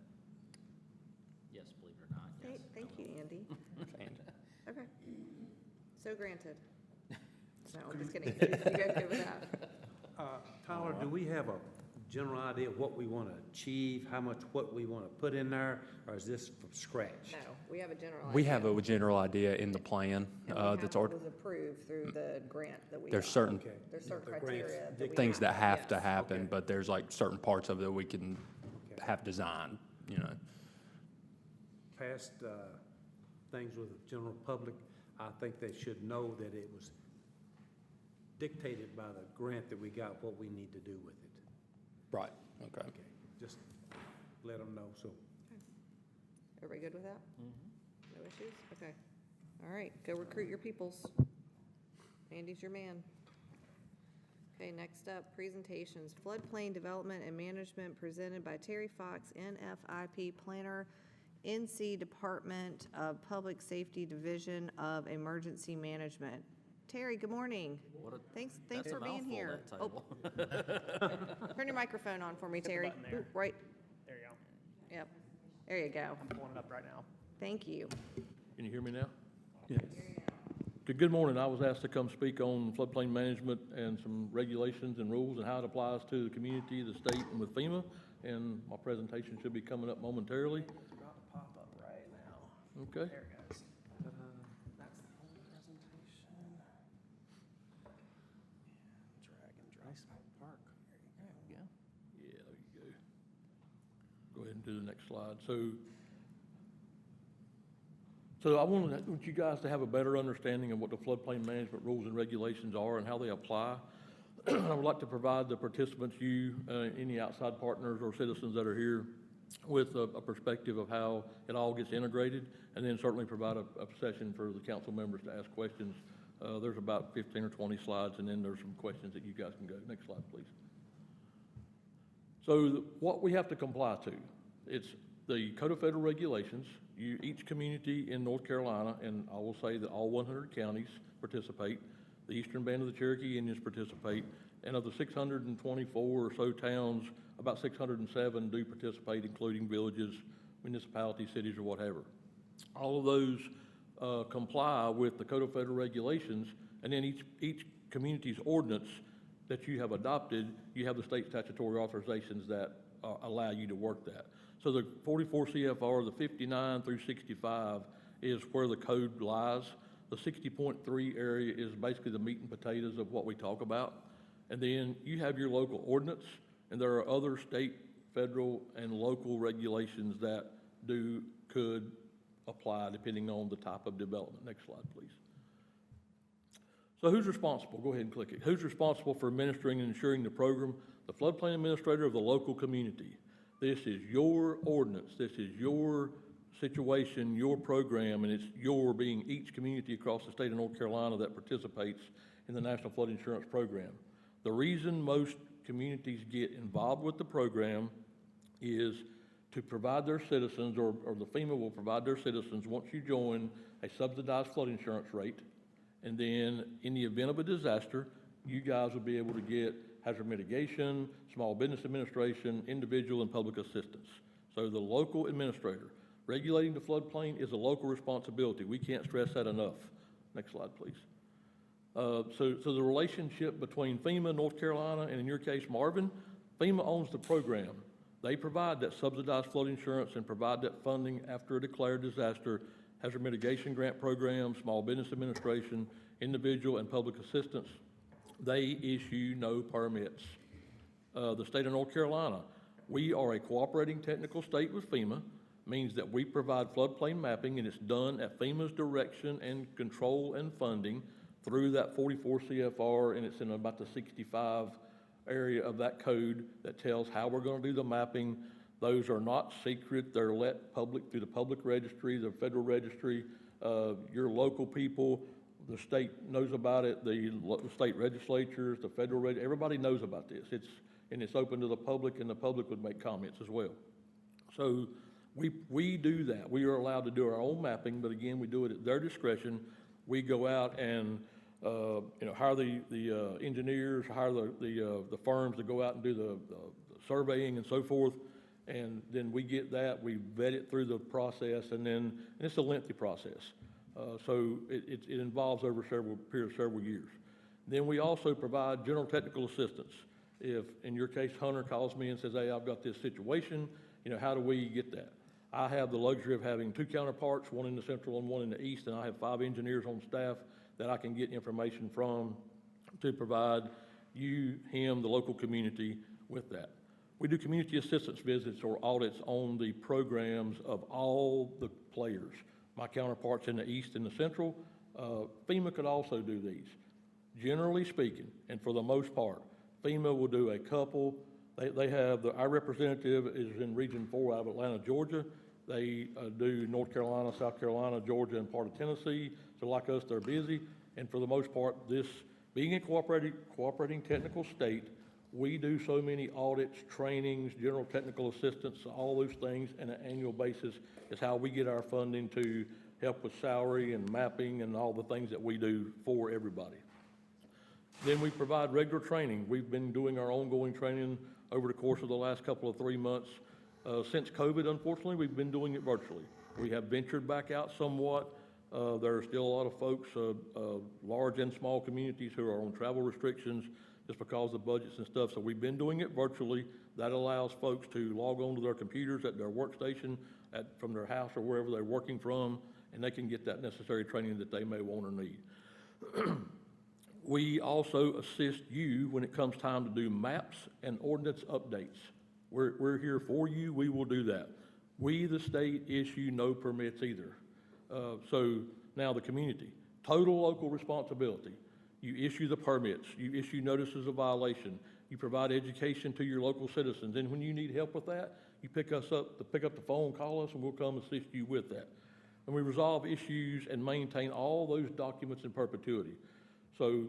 Yes, believe it or not, yes.
Thank you, Andy. Okay. So granted. No, I'm just kidding. You guys good with that?
Tyler, do we have a general idea of what we want to achieve, how much, what we want to put in there, or is this from scratch?
No, we have a general idea.
We have a general idea in the plan
And we have
that's
what
already,
was approved through the grant that we
there's
got.
certain
Okay.
There's certain
The grants
criteria that we
things that have to
yes.
happen,
Okay.
but there's like certain parts of it we can
Okay.
have designed, you know.
Past things with the general public, I think they should know that it was dictated by the grant that we got, what we need to do with it.
Right, okay.
Okay, just let them know, so.
Everybody good with that? No issues? Okay. All right, go recruit your peoples. Andy's your man. Okay, next up, presentations. Floodplain Development and Management presented by Terry Fox, NFIP Planner, NC Department of Public Safety Division of Emergency Management. Terry, good morning. Thanks
That's
for
a
being
mouthful,
here.
that
Oh,
title.
turn your microphone on for me, Terry.
button there.
Ooh, right,
There you go.
yep. There you go.
I'm pulling it up right now.
Thank you.
Can you hear me now? Yes. Good morning. I was asked to come speak on floodplain management and some regulations and rules and how it applies to the community, the state, and with FEMA. And my presentation should be coming up momentarily.
It's about to pop up right now.
Okay?
There it goes. That's the whole presentation. Drag and drop. Park. There you go.
Yeah, there you go. Go ahead and do the next slide. So I want you guys to have a better understanding of what the floodplain management rules and regulations are and how they apply. I would like to provide the participants, any outside partners or citizens that are here, with a perspective of how it all gets integrated, and then certainly provide a session for the council members to ask questions. There's about 15 or 20 slides, and then there's some questions that you guys can go. Next slide, please. So what we have to comply to, it's the Code of Federal Regulations. Each community in North Carolina, and I will say that all 100 counties participate, the Eastern Band of the Cherokee Indians participate, and of the 624 or so towns, about 607 do participate, including villages, municipalities, cities, or whatever. All of those comply with the Code of Federal Regulations, and then each community's ordinance that you have adopted, you have the state statutory authorizations that allow you to work that. So the 44 CFR, the 59 through 65 is where the code lies. The 60.3 area is basically the meat and potatoes of what we talk about. And then you have your local ordinance, and there are other state, federal, and local regulations that could apply depending on the type of development. Next slide, please. So who's responsible? Go ahead and click it. Who's responsible for administering and ensuring the program? The floodplain administrator of the local community. This is your ordinance. This is your situation, your program, and it's your being each community across the state of North Carolina that participates in the National Flood Insurance Program. The reason most communities get involved with the program is to provide their citizens, or the FEMA will provide their citizens, once you join, a subsidized flood insurance rate. And then in the event of a disaster, you guys will be able to get hazard mitigation, small business administration, individual and public assistance. So the local administrator, regulating the floodplain is a local responsibility. We can't stress that enough. Next slide, please. So the relationship between FEMA, North Carolina, and in your case, Marvin, FEMA owns the program. They provide that subsidized flood insurance and provide that funding after a declared disaster, hazard mitigation grant program, small business administration, individual and public assistance. They issue no permits. The state of North Carolina, we are a cooperating technical state with FEMA, means that we provide floodplain mapping, and it's done at FEMA's direction and control and funding through that 44 CFR, and it's in about the 65 area of that code that tells how we're going to do the mapping. Those are not secret. They're let public through the public registry, the federal registry. Your local people, the state knows about it, the state legislatures, the federal, everybody knows about this. It's open to the public, and the public would make comments as well. So we do that. We are allowed to do our own mapping, but again, we do it at their discretion. We go out and hire the engineers, hire the firms to go out and do the surveying and so forth, and then we get that, we vet it through the process, and it's a lengthy process. So it involves over a period of several years. Then we also provide general technical assistance. If, in your case, Hunter calls me and says, hey, I've got this situation, how do we get that? I have the luxury of having two counterparts, one in the central and one in the east, and I have 5 engineers on staff that I can get information from to provide you, him, the local community with that. We do community assistance visits or audits on the programs of all the players. My counterparts in the east and the central, FEMA could also do these. generally speaking, and for the most part, FEMA will do a couple. They have, our representative is in Region 4 out of Atlanta, Georgia. They do North Carolina, South Carolina, Georgia, and part of Tennessee. So like us, they're busy. And for the most part, this, being a cooperating technical state, we do so many audits, trainings, general technical assistance, all those things on an annual basis is how we get our funding to help with salary and mapping and all the things that we do for everybody. Then we provide regular training. We've been doing our ongoing training over the course of the last couple of 3 months. Since COVID, unfortunately, we've been doing it virtually. We have ventured back out somewhat. There are still a lot of folks, large and small communities, who are on travel restrictions just because of budgets and stuff. So we've been doing it virtually. That allows folks to log on to their computers at their workstation, from their house or wherever they're working from, and they can get that necessary training that they may want or need. We also assist you when it comes time to do maps and ordinance updates. We're here for you. We will do that. We, the state, issue no permits either. So now the community, total local responsibility. You issue the permits. You issue notices of violation. You provide education to your local citizens. And when you need help with that, you pick up the phone, call us, and we'll come assist you with that. And we resolve issues and maintain all those documents in perpetuity. So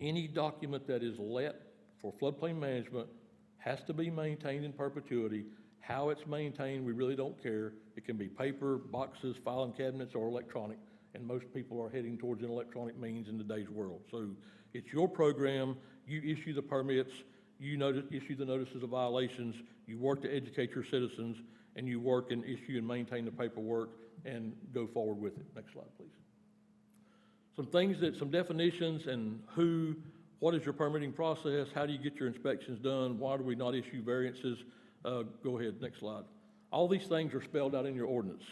any document that is let for floodplain management has to be maintained in perpetuity. How it's maintained, we really don't care. It can be paper, boxes, filing cabinets, or electronic, and most people are heading towards an electronic means in today's world. So it's your program. You issue the permits, you issue the notices of violations, you work to educate your citizens, and you work and issue and maintain the paperwork and go forward with it. Next slide, please. Some definitions and what is your permitting process? How do you get your inspections done? Why do we not issue variances? Go ahead, next slide. All these things are spelled out in your ordinance.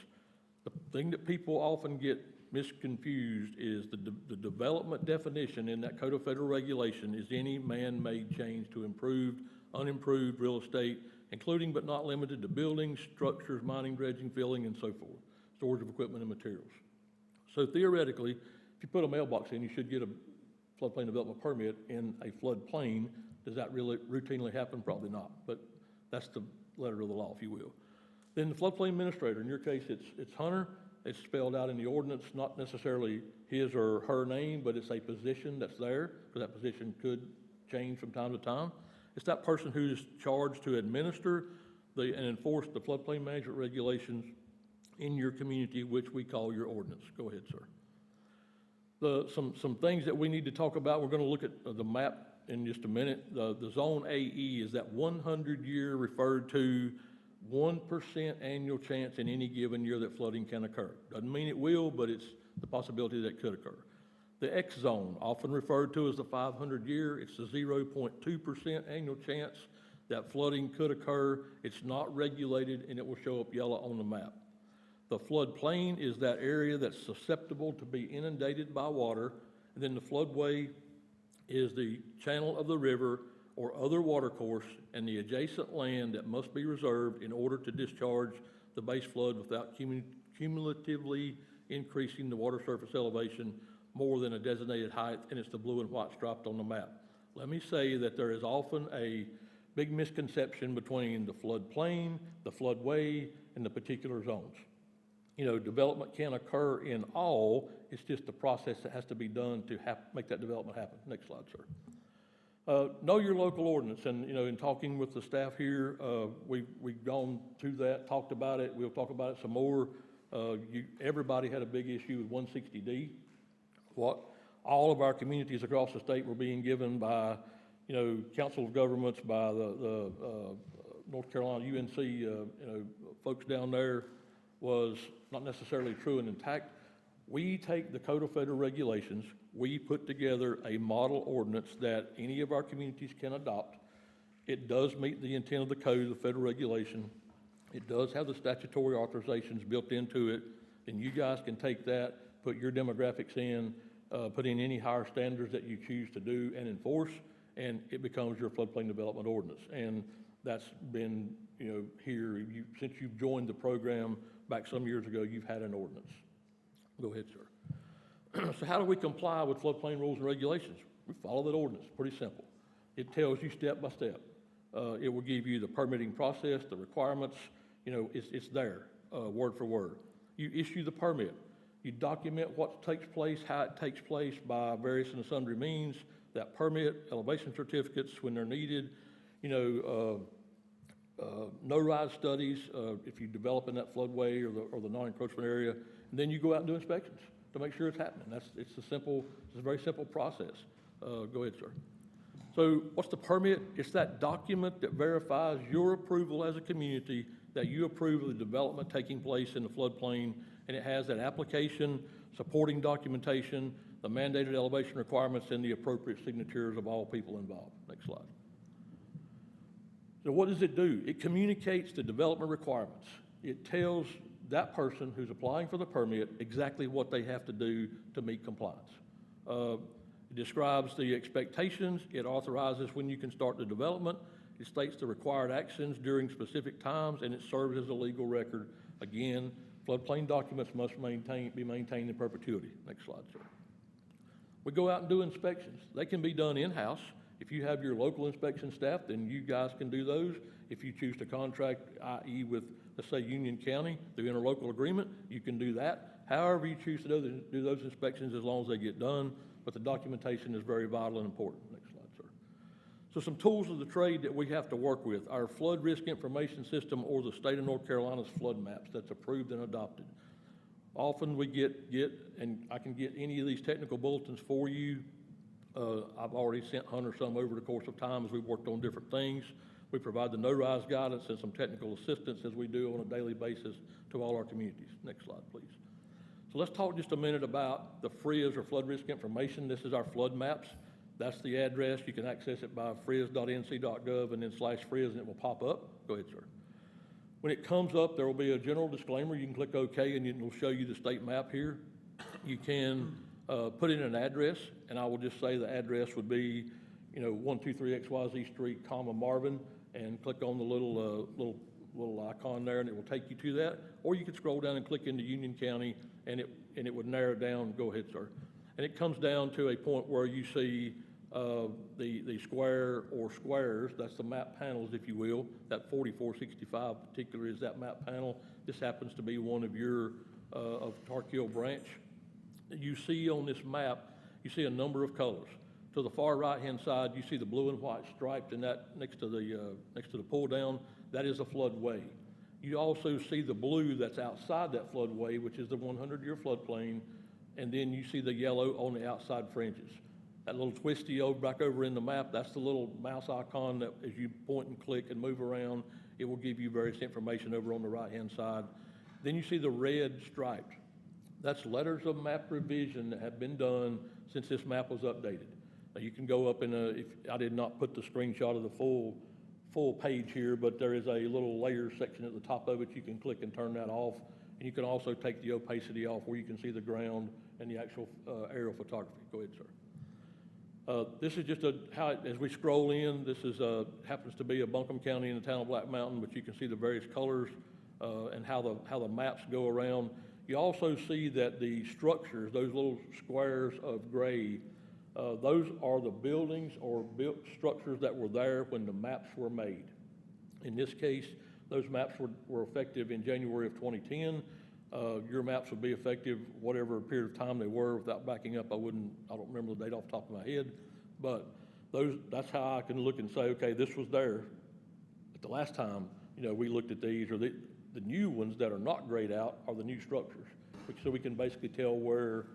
The thing that people often get misconfused is the development definition in that Code of Federal Regulation is any man-made change to improved, unimproved real estate, including but not limited to buildings, structures, mining, dredging, filling, and so forth, storage of equipment and materials. So theoretically, if you put a mailbox in, you should get a floodplain development permit in a floodplain. Does that really routinely happen? Probably not, but that's the letter of the law, if you will. Then the floodplain administrator, in your case, it's Hunter. It's spelled out in the ordinance, not necessarily his or her name, but it's a position that's there, because that position could change from time to time. It's that person who's charged to administer and enforce the floodplain management regulations in your community, which we call your ordinance. Go ahead, sir. Some things that we need to talk about, we're going to look at the map in just a minute. The Zone AE is that 100-year referred to 1% annual chance in any given year that flooding can occur. Doesn't mean it will, but it's the possibility that it could occur. The X zone, often referred to as the 500-year, it's the 0.2% annual chance that flooding could occur. It's not regulated, and it will show up yellow on the map. The floodplain is that area that's susceptible to be inundated by water, and then the floodway is the channel of the river or other watercourse and the adjacent land that must be reserved in order to discharge the base flood without cumulatively increasing the water surface elevation more than a designated height, and it's the blue and white striped on the map. Let me say that there is often a big misconception between the floodplain, the floodway, and the particular zones. You know, development can occur in all, it's just the process that has to be done to make that development happen. Next slide, sir. Know your local ordinance, and you know, in talking with the staff here, we've gone through that, talked about it. We'll talk about it some more. Everybody had a big issue with 160D. What all of our communities across the state were being given by, you know, council of governments, by the North Carolina UNC, folks down there, was not necessarily true and intact. We take the Code of Federal Regulations, we put together a model ordinance that any of our communities can adopt. It does meet the intent of the code, the federal regulation. It does have the statutory authorizations built into it, and you guys can take that, put your demographics in, put in any higher standards that you choose to do and enforce, and it becomes your floodplain development ordinance. And that's been, you know, here, since you've joined the program back some years ago, you've had an ordinance. Go ahead, sir. So how do we comply with floodplain rules and regulations? We follow that ordinance, pretty simple. It tells you step by step. It will give you the permitting process, the requirements, it's there, word for word. You issue the permit. You document what takes place, how it takes place by various and sundry means, that permit, elevation certificates when they're needed, no-rise studies, if you develop in that floodway or the non-encroachment area, and then you go out and do inspections to make sure it's happening. It's a very simple process. Go ahead, sir. So what's the permit? It's that document that verifies your approval as a community that you approve of the development taking place in the floodplain, and it has that application, supporting documentation, the mandated elevation requirements, and the appropriate signatures of all people involved. Next slide. So what does it do? It communicates the development requirements. It tells that person who's applying for the permit exactly what they have to do to meet compliance. It describes the expectations. It authorizes when you can start the development. It states the required actions during specific times, and it serves as a legal record. Again, floodplain documents must be maintained in perpetuity. Next slide, sir. We go out and do inspections. They can be done in-house. If you have your local inspection staff, then you guys can do those. If you choose to contract, i.e. with, let's say, Union County, through interlocal agreement, you can do that. However you choose to do those inspections, as long as they get done, but the documentation is very vital and important. Next slide, sir. So some tools of the trade that we have to work with: our flood risk information system, or the state of North Carolina's flood maps that's approved and adopted. Often we get, and I can get any of these technical bulletins for you. I've already sent Hunter some over the course of time as we've worked on different things. We provide the no-rise guidance and some technical assistance as we do on a daily basis to all our communities. Next slide, please. So let's talk just a minute about the FRIZ, or flood risk information. This is our flood maps. That's the address. You can access it by friz.nc.gov and then /FRIZ, and it will pop up. Go ahead, sir. When it comes up, there will be a general disclaimer. You can click OK, and it will show you the state map here. You can put in an address, and I will just say the address would be, 123 XYZ Street, Marvin, and click on the little icon there, and it will take you to that. Or you could scroll down and click into Union County, and it would narrow down. Go ahead, sir. And it comes down to a point where you see the square or squares. That's the map panels, if you will. That 4465 particular is that map panel. This happens to be one of your of Tarkill Branch. You see on this map, you see a number of colors. To the far right-hand side, you see the blue and white striped, and that next to the pull down, that is a floodway. You also see the blue that's outside that floodway, which is the 100-year floodplain, and then you see the yellow on the outside fringes. That little twisty back over in the map, that's the little mouse icon that as you point and click and move around, it will give you various information over on the right-hand side. Then you see the red striped. That's letters of map revision that have been done since this map was updated. Now you can go up if I did not put the screenshot of the full page here, but there is a little layer section at the top of it. You can click and turn that off. And you can also take the opacity off where you can see the ground and the actual aerial photography. Go ahead, sir. This is just as we scroll in, this is happens to be a Buncombe County in the town of Black Mountain, but you can see the various colors and how the maps go around. You also see that the structures, those little squares of gray, those are the buildings or built structures that were there when the maps were made. In this case, those maps were effective in January of 2010. Your maps would be effective whatever period of time they were. Without backing up, I don't remember the date off the top of my head, but that's how I can look and say, okay, this was there. But the last time, we looked at these, or the new ones that are not grayed out are the new structures, so we can basically tell where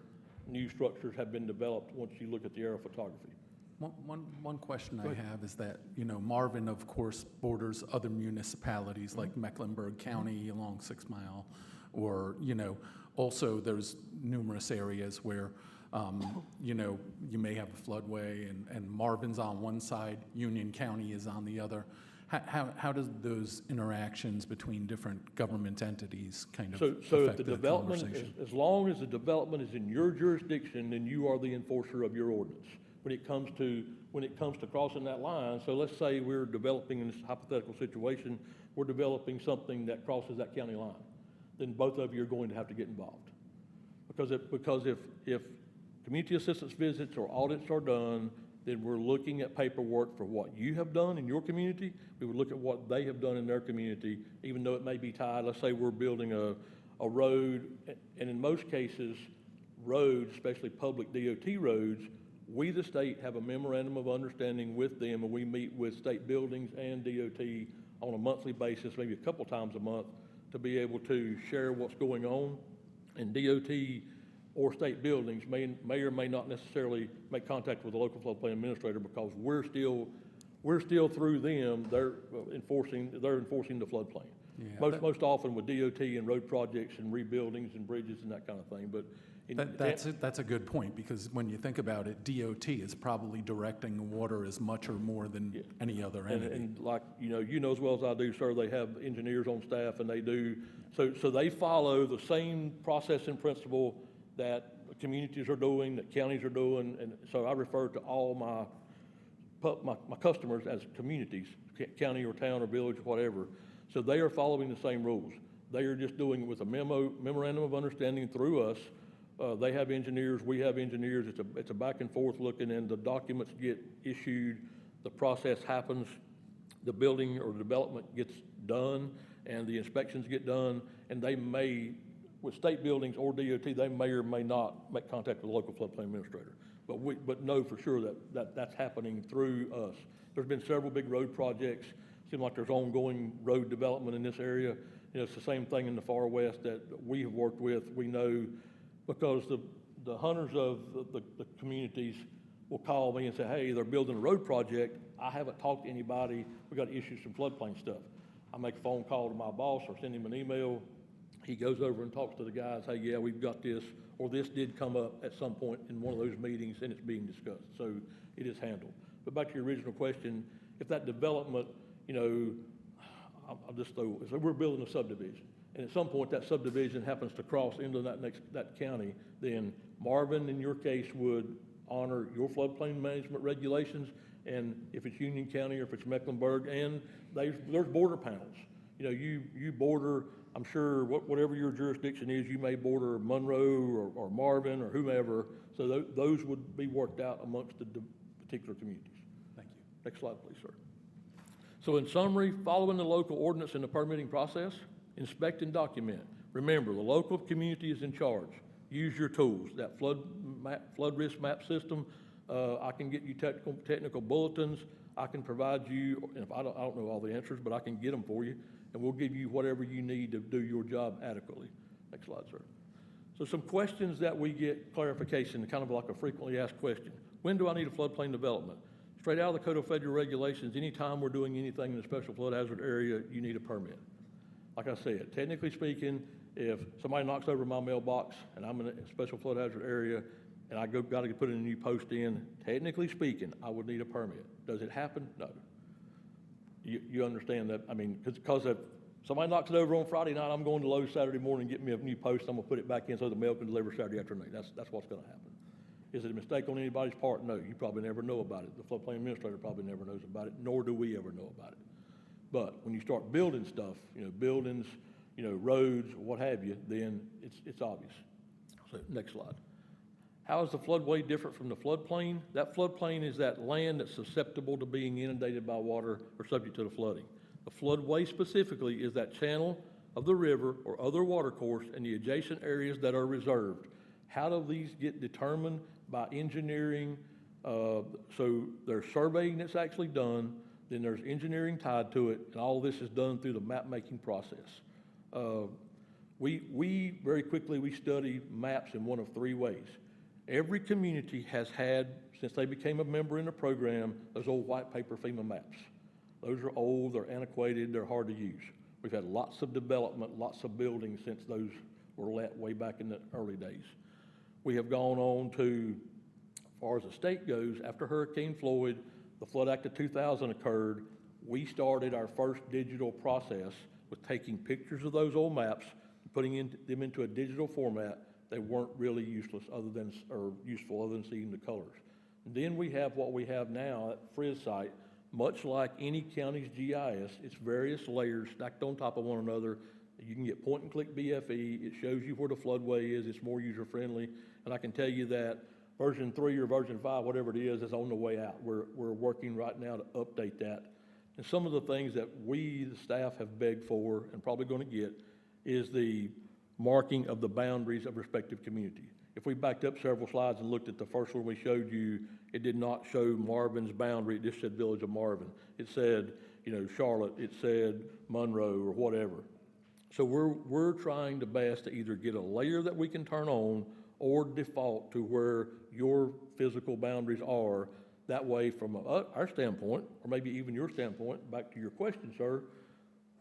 new structures have been developed once you look at the aerial photography.
One question I have is that, Marvin, of course, borders other municipalities like Mecklenburg County along 6 Mile, or, also there's numerous areas where, you may have a floodway and Marvin's on one side, Union County is on the other. How does those interactions between different government entities kind of affect the conversation?
As long as the development is in your jurisdiction, then you are the enforcer of your ordinance. When it comes to crossing that line, so let's say we're developing in this hypothetical situation, we're developing something that crosses that county line, then both of you are going to have to get involved. Because if community assistance visits or audits are done, then we're looking at paperwork for what you have done in your community. We would look at what they have done in their community, even though it may be tied. Let's say we're building a road, and in most cases, roads, especially public DOT roads, we, the state, have a memorandum of understanding with them, and we meet with state buildings and DOT on a monthly basis, maybe a couple times a month, to be able to share what's going on. And DOT or state buildings may or may not necessarily make contact with the local floodplain administrator, because we're still through them, they're enforcing the floodplain.
Yeah,
Most often with DOT and road projects and rebuildings and bridges and that kind of thing, but.
That's a good point, because when you think about it, DOT is probably directing water as much or more than any other entity.
And like, you know as well as I do, sir, they have engineers on staff, and they do, so they follow the same process and principle that communities are doing, that counties are doing, and so I refer to all my customers as communities, county or town or village or whatever. So they are following the same rules. They are just doing it with a memorandum of understanding through us. They have engineers, we have engineers. It's a back and forth looking, and the documents get issued, the process happens, the building or development gets done, and the inspections get done, and they may, with state buildings or DOT, they may or may not make contact with the local floodplain administrator. But know for sure that's happening through us. There's been several big road projects. Seems like there's ongoing road development in this area. It's the same thing in the far west that we have worked with. We know, because the hunters of the communities will call me and say, hey, they're building a road project. I haven't talked to anybody. We got to issue some floodplain stuff. I make a phone call to my boss or send him an email. He goes over and talks to the guys, hey, yeah, we've got this, or this did come up at some point in one of those meetings, and it's being discussed. So it is handled. But back to your original question, if that development, I'll just throw, so we're building a subdivision, and at some point that subdivision happens to cross into that county, then Marvin, in your case, would honor your floodplain management regulations, and if it's Union County or if it's Mecklenburg, and there's border panels. You border, I'm sure, whatever your jurisdiction is, you may border Monroe or Marvin or whomever, so those would be worked out amongst the particular communities.
Thank you.
Next slide, please, sir. So in summary, following the local ordinance in the permitting process, inspect and document. Remember, the local community is in charge. Use your tools. That flood risk map system, I can get you technical bulletins. I can provide you, and if I don't know all the answers, but I can get them for you, and we'll give you whatever you need to do your job adequately. Next slide, sir. So some questions that we get clarification, kind of like a frequently asked question. When do I need a floodplain development? Straight out of the Code of Federal Regulations, anytime we're doing anything in a special flood hazard area, you need a permit. Like I said, technically speaking, if somebody knocks over my mailbox and I'm in a special flood hazard area and I got to put a new post in, technically speaking, I would need a permit. Does it happen? No. You understand that? I mean, because if somebody knocks it over on Friday night, I'm going to Lowe's Saturday morning, get me a new post, I'm going to put it back in so the mail can deliver Saturday afternoon. That's what's going to happen. Is it a mistake on anybody's part? No, you probably never know about it. The floodplain administrator probably never knows about it, nor do we ever know about it. But when you start building stuff, buildings, roads, what have you, then it's obvious. So next slide. How is the floodway different from the floodplain? That floodplain is that land that's susceptible to being inundated by water or subject to the flooding. The floodway specifically is that channel of the river or other water course and the adjacent areas that are reserved. How do these get determined? By engineering. So there's surveying that's actually done, then there's engineering tied to it, and all this is done through the map-making process. We very quickly, we study maps in one of three ways. Every community has had, since they became a member in the program, those old white paper FEMA maps. Those are old, they're antiquated, they're hard to use. We've had lots of development, lots of buildings since those were let way back in the early days. We have gone on to, as far as the state goes, after Hurricane Floyd, the Flood Act of 2000 occurred, we started our first digital process with taking pictures of those old maps, putting them into a digital format. They weren't really useful other than seeing the colors. And then we have what we have now at Friz site, much like any county's GIS, it's various layers stacked on top of one another. You can get point-and-click BFE. It shows you where the floodway is. It's more user-friendly. And I can tell you that version 3 or version 5, whatever it is on the way out. We're working right now to update that. And some of the things that we, the staff, have begged for and probably going to get is the marking of the boundaries of respective communities. If we backed up several slides and looked at the first one we showed you, it did not show Marvin's boundary, it just said Village of Marvin. It said, Charlotte, it said Monroe or whatever. So we're trying the best to either get a layer that we can turn on or default to where your physical boundaries are. That way, from our standpoint, or maybe even your standpoint, back to your question, sir,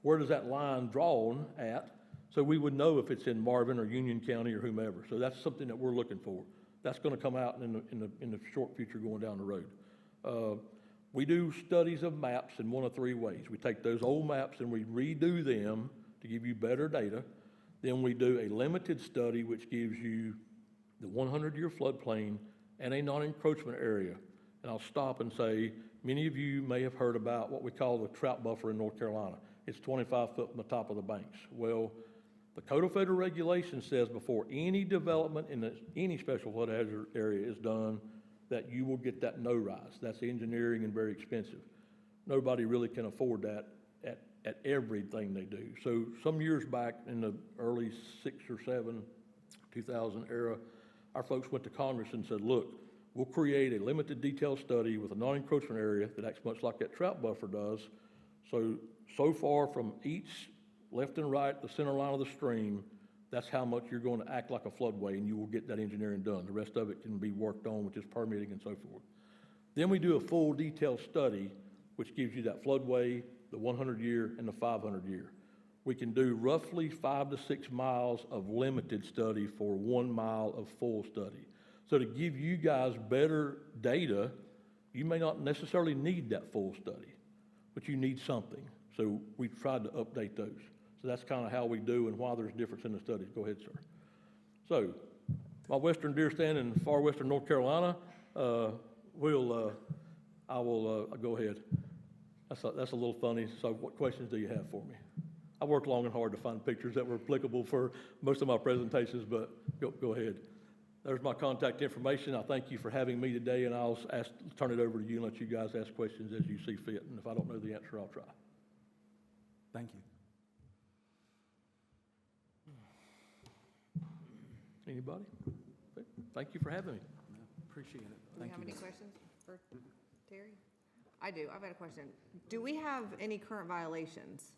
where does that line drawn at? So we would know if it's in Marvin or Union County or whomever. So that's something that we're looking for. That's going to come out in the short future going down the road. We do studies of maps in one of three ways. We take those old maps and we redo them to give you better data. Then we do a limited study, which gives you the 100-year floodplain and a non-encroachment area. And I'll stop and say, many of you may have heard about what we call the trout buffer in North Carolina. It's 25 foot from the top of the banks. Well, the Code of Federal Regulations says before any development in any special flood hazard area is done, that you will get that no rise. That's engineering and very expensive. Nobody really can afford that at everything they do. So some years back in the early 6 or 7, 2000 era, our folks went to Congress and said, look, we'll create a limited detail study with a non-encroachment area that acts much like that trout buffer does. So far from each left and right, the center line of the stream, that's how much you're going to act like a floodway, and you will get that engineering done. The rest of it can be worked on, which is permitting and so forth. Then we do a full detailed study, which gives you that floodway, the 100-year, and the 500-year. We can do roughly 5 to 6 miles of limited study for 1 mile of full study. So to give you guys better data, you may not necessarily need that full study, but you need something. So we've tried to update those. So that's kind of how we do and why there's difference in the studies. Go ahead, sir. So my western deer stand in far western North Carolina, I will go ahead. That's a little funny. So what questions do you have for me? I worked long and hard to find pictures that were applicable for most of my presentations, but go ahead. There's my contact information. I thank you for having me today, and I'll turn it over to you and let you guys ask questions as you see fit. And if I don't know the answer, I'll try.
Thank you.
Anybody? Thank you for having me.
Appreciate it.
Do we
Thank
have
you.
any questions for Terry? I do. I've got a question. Do we have any current violations?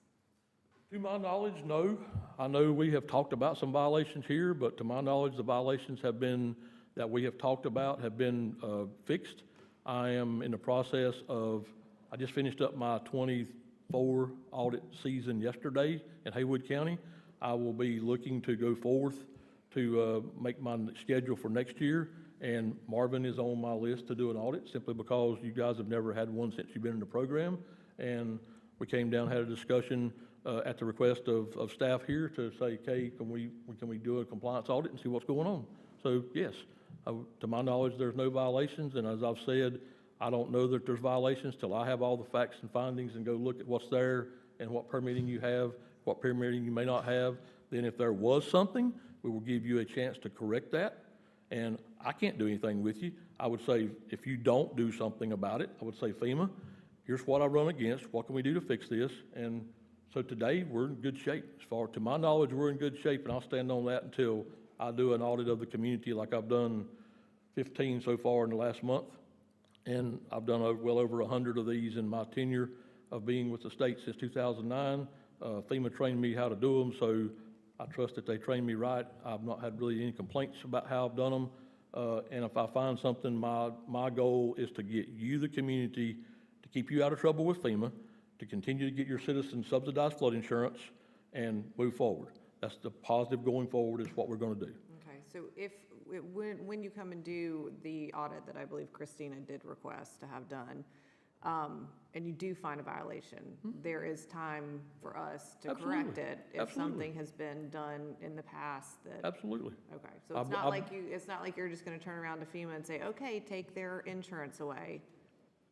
To my knowledge, no. I know we have talked about some violations here, but to my knowledge, the violations that we have talked about have been fixed. I am in the process I just finished up my 24 audit season yesterday in Haywood County. I will be looking to go forth to make my schedule for next year, and Marvin is on my list to do an audit simply because you guys have never had one since you've been in the program. And we came down, had a discussion at the request of staff here to say, okay, can we do a compliance audit and see what's going on? So yes, to my knowledge, there's no violations, and as I've said, I don't know that there's violations till I have all the facts and findings and go look at what's there and what permitting you have, what permitting you may not have. Then if there was something, we will give you a chance to correct that. And I can't do anything with you. I would say if you don't do something about it, I would say, FEMA, here's what I run against. What can we do to fix this? And so today, we're in good shape. As far to my knowledge, we're in good shape, and I'll stand on that until I do an audit of the community like I've done 15 so far in the last month. And I've done well over 100 of these in my tenure of being with the state since 2009. FEMA trained me how to do them, so I trust that they trained me right. I've not had really any complaints about how I've done them. And if I find something, my goal is to get you, the community, to keep you out of trouble with FEMA, to continue to get your citizens subsidized flood insurance, and move forward. That's the positive going forward is what we're going to do.
Okay, so when you come and do the audit that I believe Christina did request to have done, and you do find a violation, there is time for us to correct it if something has been done in the past that.
Absolutely.
Okay, so it's not like you're just going to turn around to FEMA and say, okay, take their insurance away.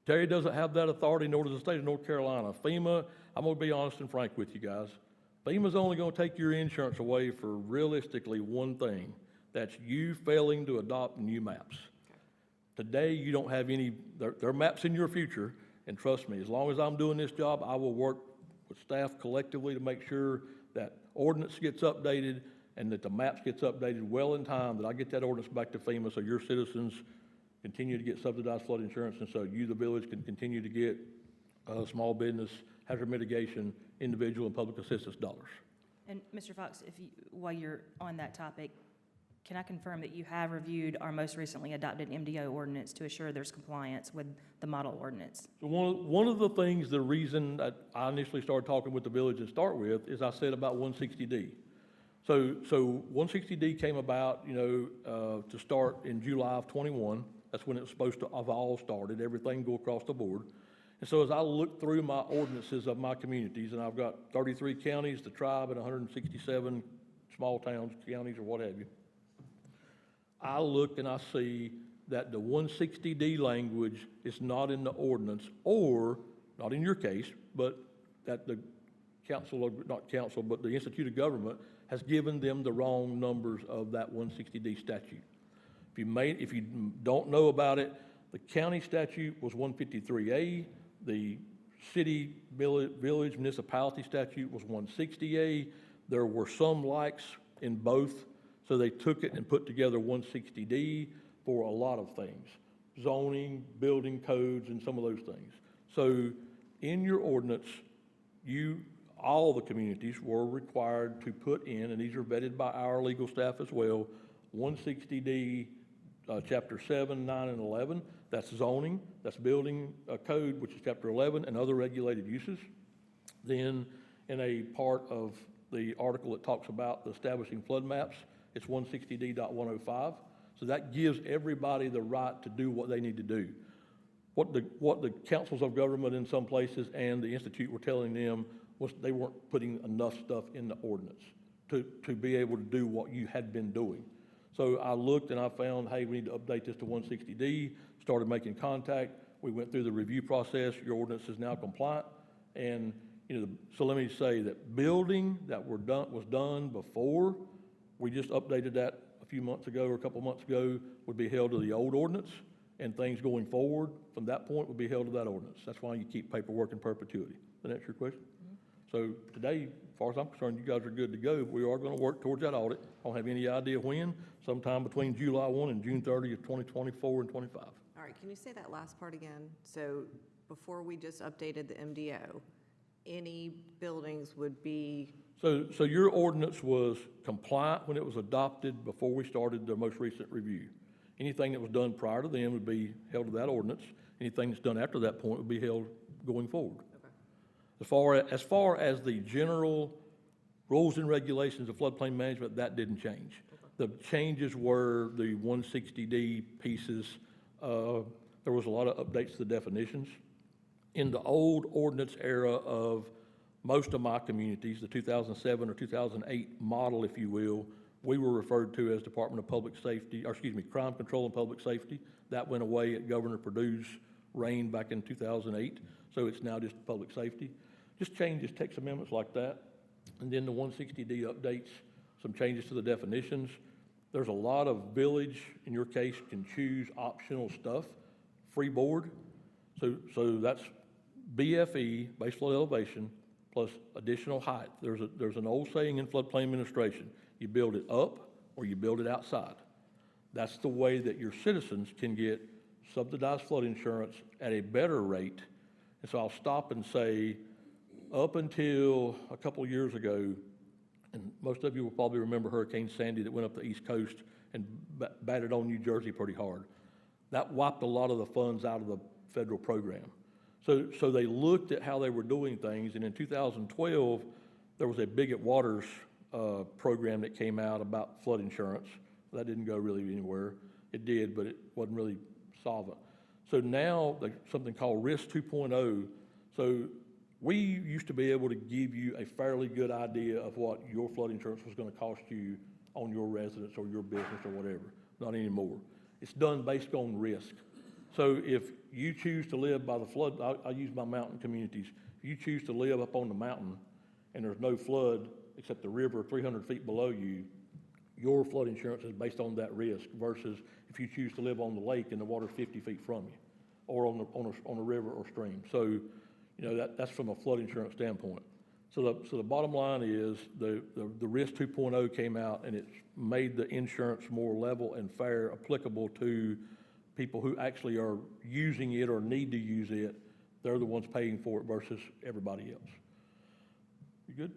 Terry doesn't have that authority, nor does the state of North Carolina. FEMA, I'm going to be honest and frank with you guys. FEMA's only going to take your insurance away for realistically one thing. That's you failing to adopt new maps.
Okay.
Today, you don't have any, there are maps in your future, and trust me, as long as I'm doing this job, I will work with staff collectively to make sure that ordinance gets updated and that the maps gets updated well in time, that I get that ordinance back to FEMA so your citizens continue to get subsidized flood insurance, and so you, the village, can continue to get small business, hazard mitigation, individual and public assistance dollars.
And Mr. Fox, if you, while you're on that topic, can I confirm that you have reviewed our most recently adopted MDO ordinance to assure there's compliance with the model ordinance?
So one of the things, the reason that I initially started talking with the village to start with is I said about 160D. So 160D came about, to start in July of '21. That's when it was supposed to have all started, everything go across the board. And so as I look through my ordinances of my communities, and I've got 33 counties, the tribe, and 167 small towns, counties, or what have you, I look and I see that the 160D language is not in the ordinance, or, not in your case, but that the council, not council, but the Institute of Government has given them the wrong numbers of that 160D statute. If you don't know about it, the county statute was 153A, the city, village, municipality statute was 160A. There were some likes in both, so they took it and put together 160D for a lot of things, zoning, building codes, and some of those things. So in your ordinance, all the communities were required to put in, and these are vetted by our legal staff as well, 160D, Chapter 7, 9, and 11. That's zoning, that's building code, which is Chapter 11, and other regulated uses. Then in a part of the article that talks about the establishing flood maps, it's 160D.105. So that gives everybody the right to do what they need to do. What the councils of government in some places and the Institute were telling them was they weren't putting enough stuff in the ordinance to be able to do what you had been doing. So I looked and I found, hey, we need to update this to 160D, started making contact. We went through the review process. Your ordinance is now compliant. And, so let me say that building that was done before, we just updated that a few months ago or a couple months ago, would be held to the old ordinance, and things going forward from that point would be held to that ordinance. That's why you keep paperwork in perpetuity. Does that answer your question? So today, as far as I'm concerned, you guys are good to go. We are going to work towards that audit. I don't have any idea when, sometime between July 1 and June 30th, 2024 and 25.
All right, can you say that last part again? So before we just updated the MDO, any buildings would be,
So your ordinance was compliant when it was adopted before we started the most recent review. Anything that was done prior to then would be held to that ordinance. Anything that's done after that point would be held going forward. As far as the general rules and regulations of floodplain management, that didn't change. The changes were the 160D pieces. There was a lot of updates to the definitions. In the old ordinance era of most of my communities, the 2007 or 2008 model, if you will, we were referred to as Department of Public Safety, Crime Control and Public Safety. That went away at Governor Perdue's reign back in 2008, so it's now just public safety. Just changes, text amendments like that. And then the 160D updates, some changes to the definitions. There's a lot of village, in your case, can choose optional stuff, free board. So that's BFE, base flood elevation, plus additional height. There's an old saying in floodplain administration, you build it up or you build it outside. That's the way that your citizens can get subsidized flood insurance at a better rate. And so I'll stop and say, up until a couple of years ago, and most of you will probably remember Hurricane Sandy that went up the East Coast and batted on New Jersey pretty hard. That wiped a lot of the funds out of the federal program. So they looked at how they were doing things, and in 2012, there was a Bigot Waters program that came out about flood insurance. That didn't go really anywhere. It did, but it wasn't really solvent. So now there's something called RISC 2.0. So we used to be able to give you a fairly good idea of what your flood insurance was going to cost you on your residence or your business or whatever. Not anymore. It's done based on risk. So if you choose to live by the flood, I use my mountain communities. If you choose to live up on the mountain and there's no flood except the river 300 feet below you, your flood insurance is based on that risk versus if you choose to live on the lake and the water's 50 feet from you, or on a river or stream. So, you know, that's from a flood insurance standpoint. So the bottom line is the Risk 2.0 came out and it's made the insurance more level and fair, applicable to people who actually are using it or need to use it. They're the ones paying for it versus everybody else. You good?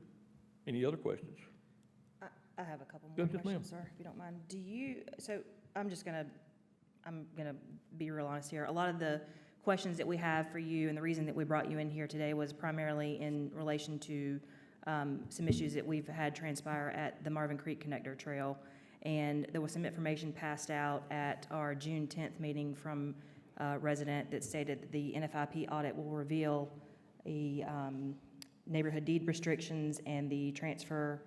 Any other questions?
I have a couple
Go
more
ahead, ma'am.
questions, sir, if you don't mind. So I'm gonna be real honest here. A lot of the questions that we have for you and the reason that we brought you in here today was primarily in relation to some issues that we've had transpire at the Marvin Creek Connector Trail. And there was some information passed out at our June 10th meeting from a resident that stated that the NFIP audit will reveal a neighborhood deed restrictions and the transfer,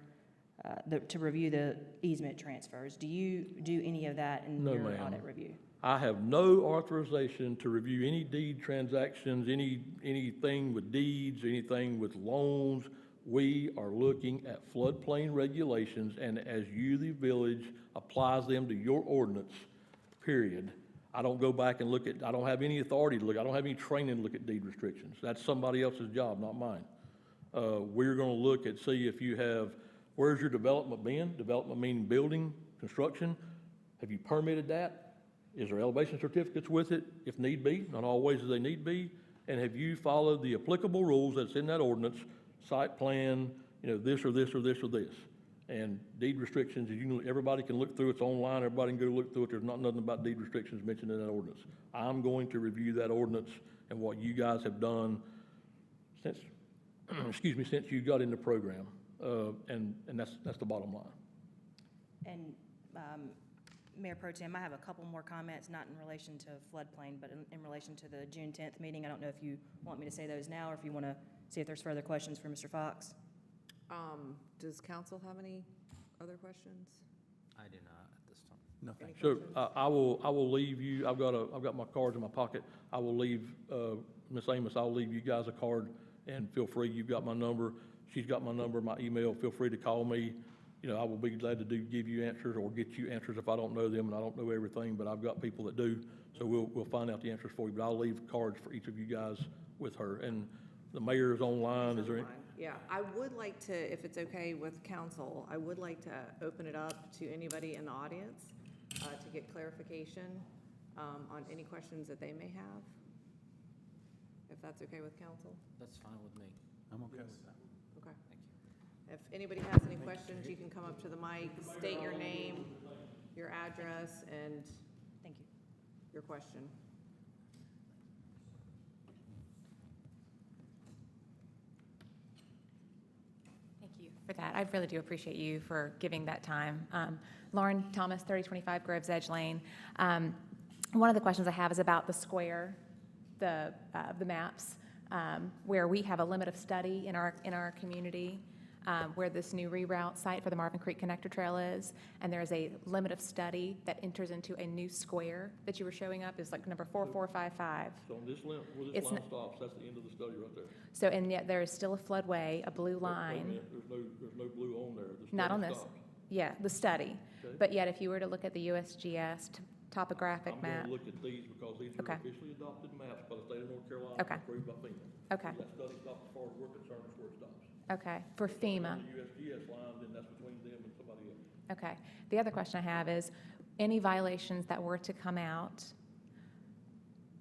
to review the easement transfers. Do you do any of that in
No,
your
ma'am.
audit review?
I have no authorization to review any deed transactions, anything with deeds, anything with loans. We are looking at floodplain regulations, and as you, the village, applies them to your ordinance, period. I don't go back and look at, I don't have any authority to look, I don't have any training to look at deed restrictions. That's somebody else's job, not mine. We're gonna look at, see if you have, where's your development been? Development meaning building, construction. Have you permitted that? Is there elevation certificates with it, if need be? Not always do they need be. And have you followed the applicable rules that's in that ordinance, site plan, you know, this or this or this or this? And deed restrictions, everybody can look through, it's online, everybody can go look through it. There's not nothing about deed restrictions mentioned in that ordinance. I'm going to review that ordinance and what you guys have done since, excuse me, since you got in the program. And that's the bottom line.
And Mayor Pro Tem, I have a couple more comments, not in relation to floodplain, but in relation to the June 10th meeting. I don't know if you want me to say those now or if you want to see if there's further questions for Mr. Fox.
Does council have any other questions?
I do not at this time.
No, thank
Any
you.
So I will leave you, I've got my cards in my pocket. I will leave, Ms. Amos, I'll leave you guys a card and feel free, you've got my number. She's got my number, my email, feel free to call me. You know, I will be glad to give you answers or get you answers if I don't know them, and I don't know everything, but I've got people that do. So we'll find out the answers for you, but I'll leave cards for each of you guys with her. And the mayor is online, is there any?
Yeah, I would like to, if it's okay with council, I would like to open it up to anybody in the audience to get clarification on any questions that they may have, if that's okay with council.
That's fine with me.
I'm okay with that.
Okay.
Thank you.
If anybody has any questions, you can come up to the mic, state your name, your address, and
Thank you.
your question.
Thank you for that. I really do appreciate you for giving that time. Lauren Thomas, 3025 Groves Edge Lane. One of the questions I have is about the square, the maps, where we have a limit of study in our community, where this new reroute site for the Marvin Creek Connector Trail is, and there's a limit of study that enters into a new square that you were showing up, is like number 4455.
So on this line, where this
It's
line
n-
stops, that's the end of the study right there.
So, and yet there is still a floodway, a blue
Wait a
line.
minute, there's no blue on there. The
Not on
study
this.
stops.
Yeah, the study.
Okay.
But yet, if you were to look at the USGS topographic
I'm
map,
gonna look at these because these are
Okay.
officially adopted maps by the state of North Carolina,
Okay.
approved by FEMA.
Okay.
That study stops as far as we're concerned, is where it stops.
okay, for FEMA,
The USGS line, then that's between them and somebody else.
okay. The other question I have is, any violations that were to come out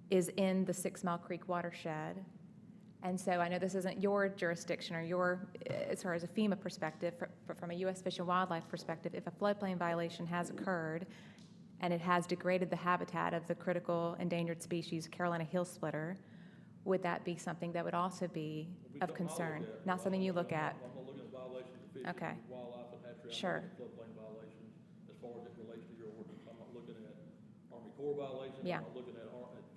is in the 6 Mile Creek watershed. And so I know this isn't your jurisdiction or your, as far as a FEMA perspective, but from a U.S. Fish and Wildlife perspective, if a floodplain violation has occurred and it has degraded the habitat of the critical endangered species Carolina hill splitter, would that be something that would also be of concern? Not something you look at?
I'm not looking at violations of fish,
Okay.
wildlife, and hatchery.
Sure.
I'm looking at floodplain violations as far as it relates to your ordinance. I'm not looking at Army Corps violations.
Yeah.
I'm not looking at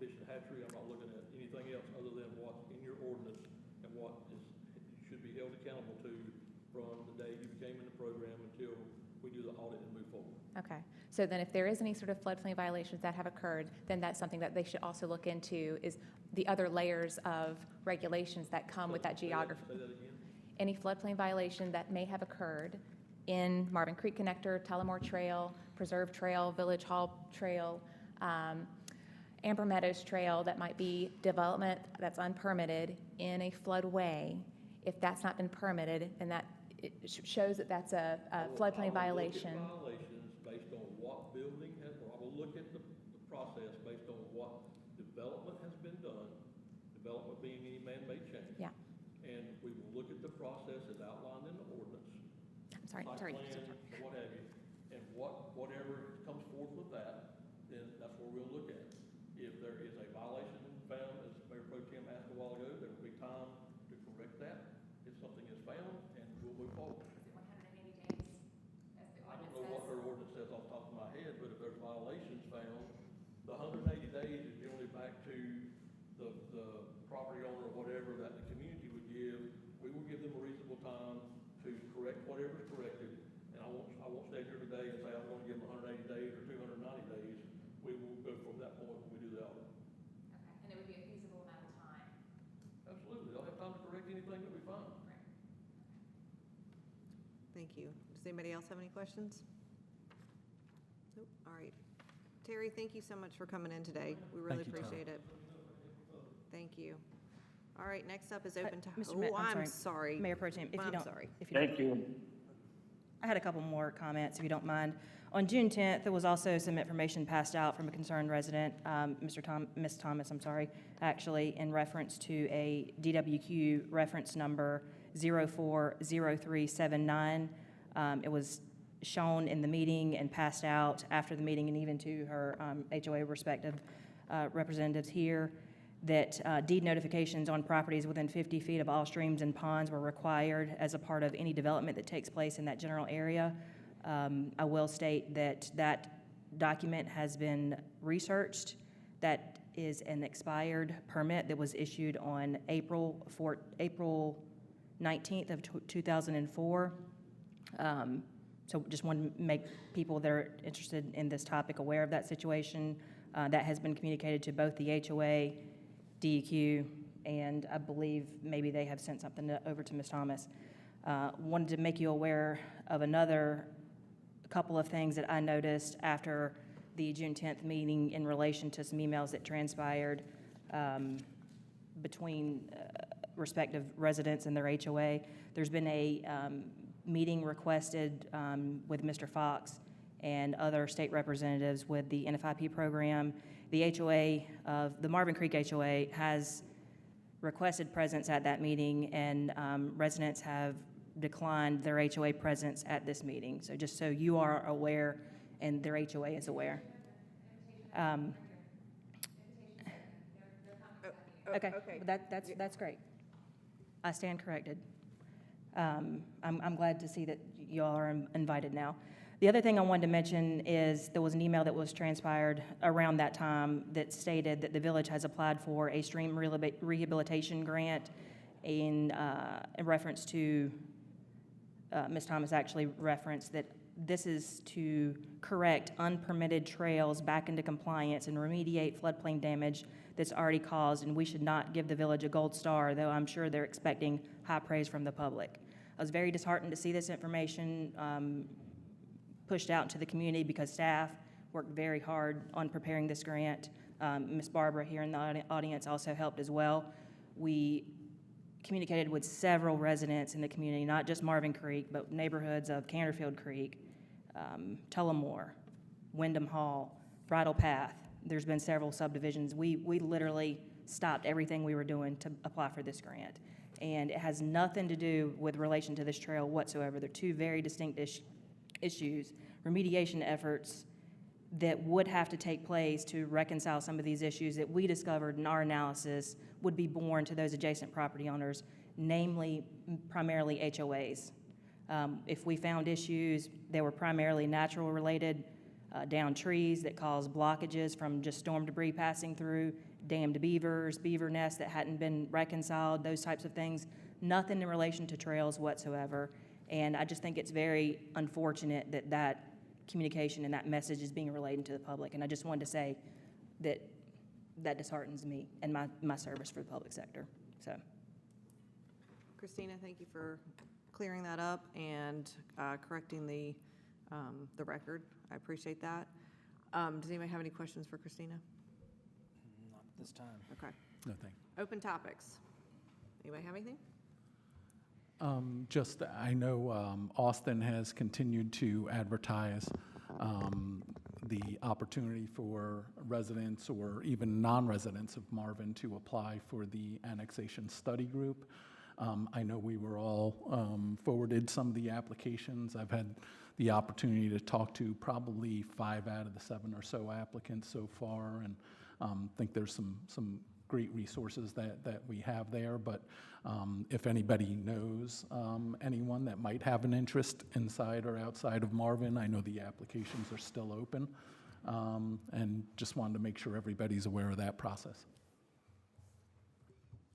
fish and hatchery. I'm not looking at anything else other than what's in your ordinance and what should be held accountable to from the day you became in the program until we do the audit and move forward.
Okay, so then if there is any sort of floodplain violations that have occurred, then that's something that they should also look into, is the other layers of regulations that come with that geography.
Say that again?
Any floodplain violation that may have occurred in Marvin Creek Connector, Tullamore Trail, Preserve Trail, Village Hall Trail, Amber Meadows Trail, that might be development that's unpermitted in a floodway. If that's not been permitted, then that it shows that that's a floodplain violation.
I will look at violations based on what building has, or I will look at the process based on what development has been done, development being any man-made change.
Yeah.
And we will look at the process as outlined in the ordinance.
I'm sorry,
site
sorry.
plan, what have you, and whatever comes forth with that, then that's where we'll look at it. If there is a violation found, as Mayor Pro Tem asked a while ago, there will be time to correct that if something is found, and we'll move forward. I don't know what her ordinance says off the top of my head, but if there's violations found, the 180 days is generally back to the property owner or whatever that the community would give. We will give them a reasonable time to correct whatever is corrected, and I won't stand here today and say I'm going to give them 180 days or 290 days. We will go from that point when we do the audit.
Okay, and it would be a feasible amount of time.
Absolutely, they'll have time to correct anything that we find.
Thank you. Does anybody else have any questions? Nope. All right. Terry, thank you so much for coming in today. We really
Thank you, Tara.
appreciate it. Thank you. All right, next up is open to,
Mr. Mayor,
oh, I'm sorry.
Mayor Pro Tem, if you
I'm
don't.
sorry.
if you don't-
Thank you.
I had a couple more comments, if you don't mind. On June 10th, there was also some information passed out from a concerned resident, Ms. Thomas, I'm sorry, actually, in reference to a DWQ reference number 040379. It was shown in the meeting and passed out after the meeting and even to her HOA respective representatives here, that deed notifications on properties within 50 feet of all streams and ponds were required as a part of any development that takes place in that general area. I will state that that document has been researched. That is an expired permit that was issued on April 19th of 2004. So just want to make people that are interested in this topic aware of that situation. That has been communicated to both the HOA, DEQ, and I believe maybe they have sent something over to Ms. Thomas. Wanted to make you aware of another couple of things that I noticed after the June 10th meeting in relation to some emails that transpired between respective residents and their HOA. There's been a meeting requested with Mr. Fox and other state representatives with the NFIP program. The HOA of the Marvin Creek HOA has requested presence at that meeting, and residents have declined their HOA presence at this meeting. So just so you are aware and their HOA is aware. Okay, that's great. I stand corrected. I'm glad to see that you all are invited now. The other thing I wanted to mention is there was an email that was transpired around that time that stated that the village has applied for a stream rehabilitation grant in reference to, Ms. Thomas actually referenced that this is to correct unpermitted trails back into compliance and remediate floodplain damage that's already caused, and we should not give the village a gold star, though I'm sure they're expecting high praise from the public. I was very disheartened to see this information pushed out into the community because staff worked very hard on preparing this grant. Ms. Barbara here in the audience also helped as well. We communicated with several residents in the community, not just Marvin Creek, but neighborhoods of Canterfield Creek, Tullamore, Wyndham Hall, Bridle Path. There's been several subdivisions. We literally stopped everything we were doing to apply for this grant. And it has nothing to do with relation to this trail whatsoever. They're two very distinct issues. Remediation efforts that would have to take place to reconcile some of these issues that we discovered in our analysis would be borne to those adjacent property owners, namely primarily HOAs. If we found issues that were primarily natural related, down trees that caused blockages from just storm debris passing through, dammed beavers, beaver nests that hadn't been reconciled, those types of things, nothing in relation to trails whatsoever. And I just think it's very unfortunate that that communication and that message is being relayed to the public. And I just wanted to say that that disheartens me and my service for the public sector. So,
Christina, thank you for clearing that up and correcting the record. I appreciate that. Does anybody have any questions for Christina?
Not this time.
Okay.
No, thank
Open topics. Anybody have anything?
Just, I know Austin has continued to advertise the opportunity for residents or even non-residents of Marvin to apply for the annexation study group. I know we were all forwarded some of the applications. I've had the opportunity to talk to probably 5 out of the 7 or so applicants so far, and think there's some great resources that we have there. But if anybody knows anyone that might have an interest inside or outside of Marvin, I know the applications are still open, and just wanted to make sure everybody's aware of that process.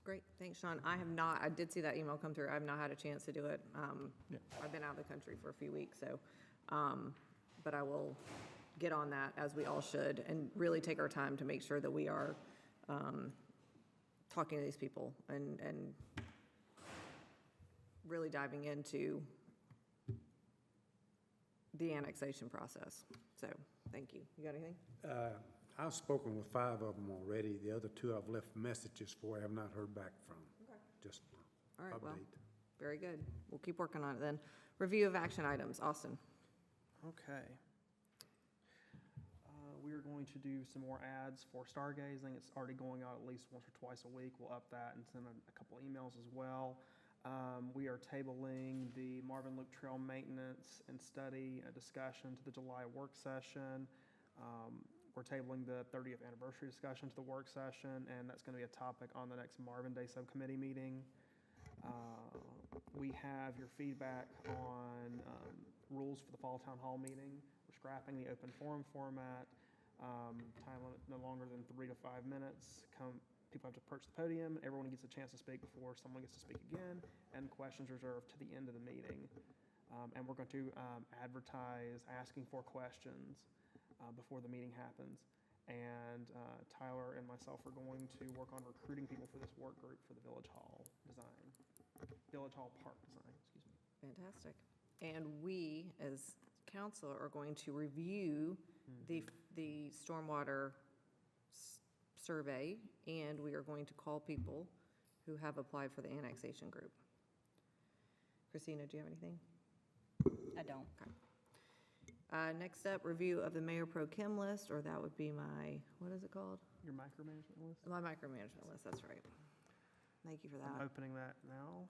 Great, thanks, Sean. I did see that email come through. I have not had a chance to do it.
Yeah.
I've been out of the country for a few weeks, so, but I will get on that, as we all should, and really take our time to make sure that we are talking to these people and really diving into the annexation process. So, thank you. You got anything?
I've spoken with 5 of them already. The other 2 I've left messages for, I have not heard back from.
Okay.
Just
All right, well,
update.
very good. We'll keep working on it then. Review of action items. Austin.
Okay. We are going to do some more ads for stargazing. It's already going out at least once or twice a week. We'll up that and send a couple emails as well. We are tabling the Marvin Loop Trail maintenance and study discussion to the July work session. We're tabling the 30th anniversary discussion to the work session, and that's going to be a topic on the next Marvin Day subcommittee meeting. We have your feedback on rules for the fall town hall meeting. We're scrapping the open forum format. Time limit no longer than 3 to 5 minutes. People have to approach the podium. Everyone gets a chance to speak before someone gets to speak again, and questions reserved to the end of the meeting. And we're going to advertise asking for questions before the meeting happens. And Tyler and myself are going to work on recruiting people for this work group for the Village Hall Park design, excuse me.
Fantastic. And we, as council, are going to review the stormwater survey, and we are going to call people who have applied for the annexation group. Christina, do you have anything?
I don't.
Okay. Next up, review of the Mayor Pro Kim list, or that would be my, what is it called?
Your micromanagement list?
My micromanagement list, that's right. Thank you for
I'm
that.
opening that now.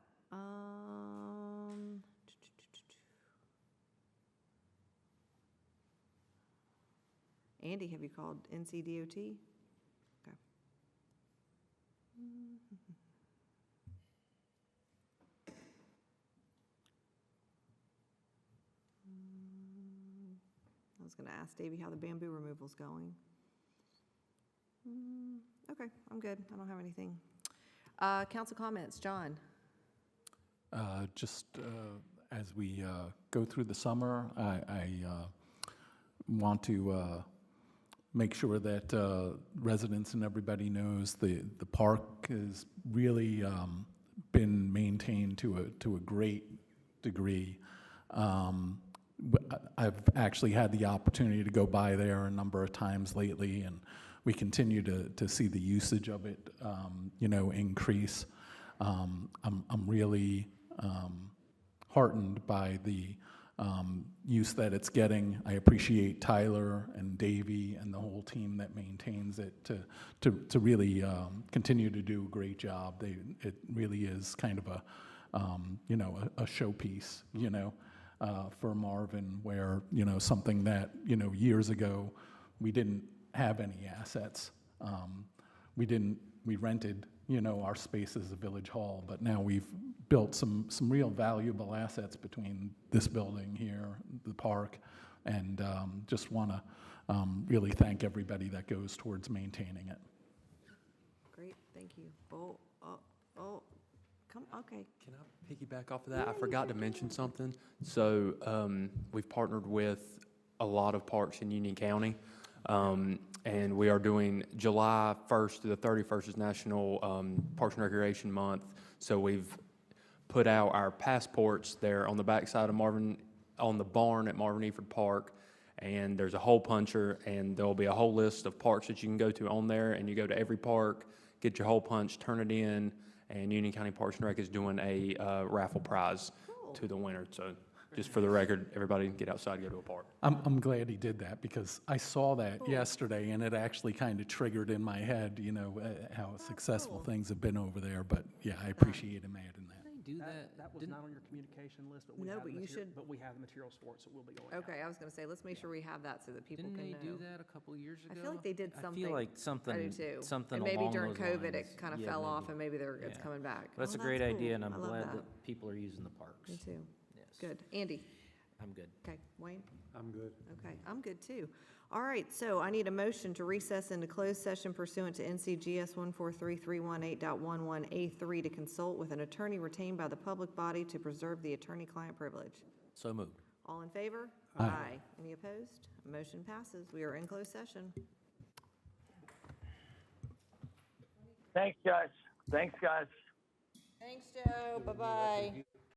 Andy, have you called NCDOT? Okay. I was going to ask Davey how the bamboo removal's going. Okay, I'm good. I don't have anything. Council comments, John?
Just as we go through the summer, I want to make sure that residents and everybody knows the park has really been maintained to a great degree. I've actually had the opportunity to go by there a number of times lately, and we continue to see the usage of it, increase. I'm really heartened by the use that it's getting. I appreciate Tyler and Davey and the whole team that maintains it to really continue to do a great job. It really is kind of a showpiece, for Marvin, where, something that, years ago, we didn't have any assets. We rented, our space as a village hall, but now we've built some real valuable assets between this building here, the park, and just want to really thank everybody that goes towards maintaining it.
Great, thank you. Okay.
Can I piggyback off of that? I forgot to mention something. So we've partnered with a lot of parks in Union County, and we are doing July 1st to the 31st is National Parks and Recreation Month. So we've put out our passports there on the backside of Marvin, on the barn at Marvin Eford Park. And there's a hole puncher, and there'll be a whole list of parks that you can go to on there, and you go to every park, get your hole punch, turn it in, and Union County Parks and Rec is doing a raffle prize to the winner. So just for the record, everybody get outside and go to a park.
I'm glad he did that because I saw that yesterday and it actually kind of triggered in my head, how successful things have been over there. But yeah, I appreciate him adding that.
Do that?
That was not on your communication list, but we
No,
have
but
the
you
material,
should-
but we have the materials for it, so we'll be going out.
Okay, I was gonna say, let's make sure we have that so that people can
Didn't
know.
they do that a couple of years ago?
I feel like they did
I
something.
feel like
I do
something,
too.
something
And maybe
along
during
those
COVID,
lines.
it kind of
Yeah,
fell off
maybe.
and maybe it's
Yeah.
coming back.
But that's
Oh,
a great
cool.
idea, and I'm
I love
glad
that.
that people are using the parks.
Me too.
Yes.
Good. Andy?
I'm good.
Okay, Wayne?
I'm good.
Okay, I'm good too. All right, so I need a motion to recess into closed session pursuant to NCGS 143318.11A3 to consult with an attorney retained by the public body to preserve the attorney-client privilege.
So moved.
All in favor?
Aye.
Any opposed? Motion passes. We are in closed session.
Thanks, guys.
Thanks, Joe. Bye-bye.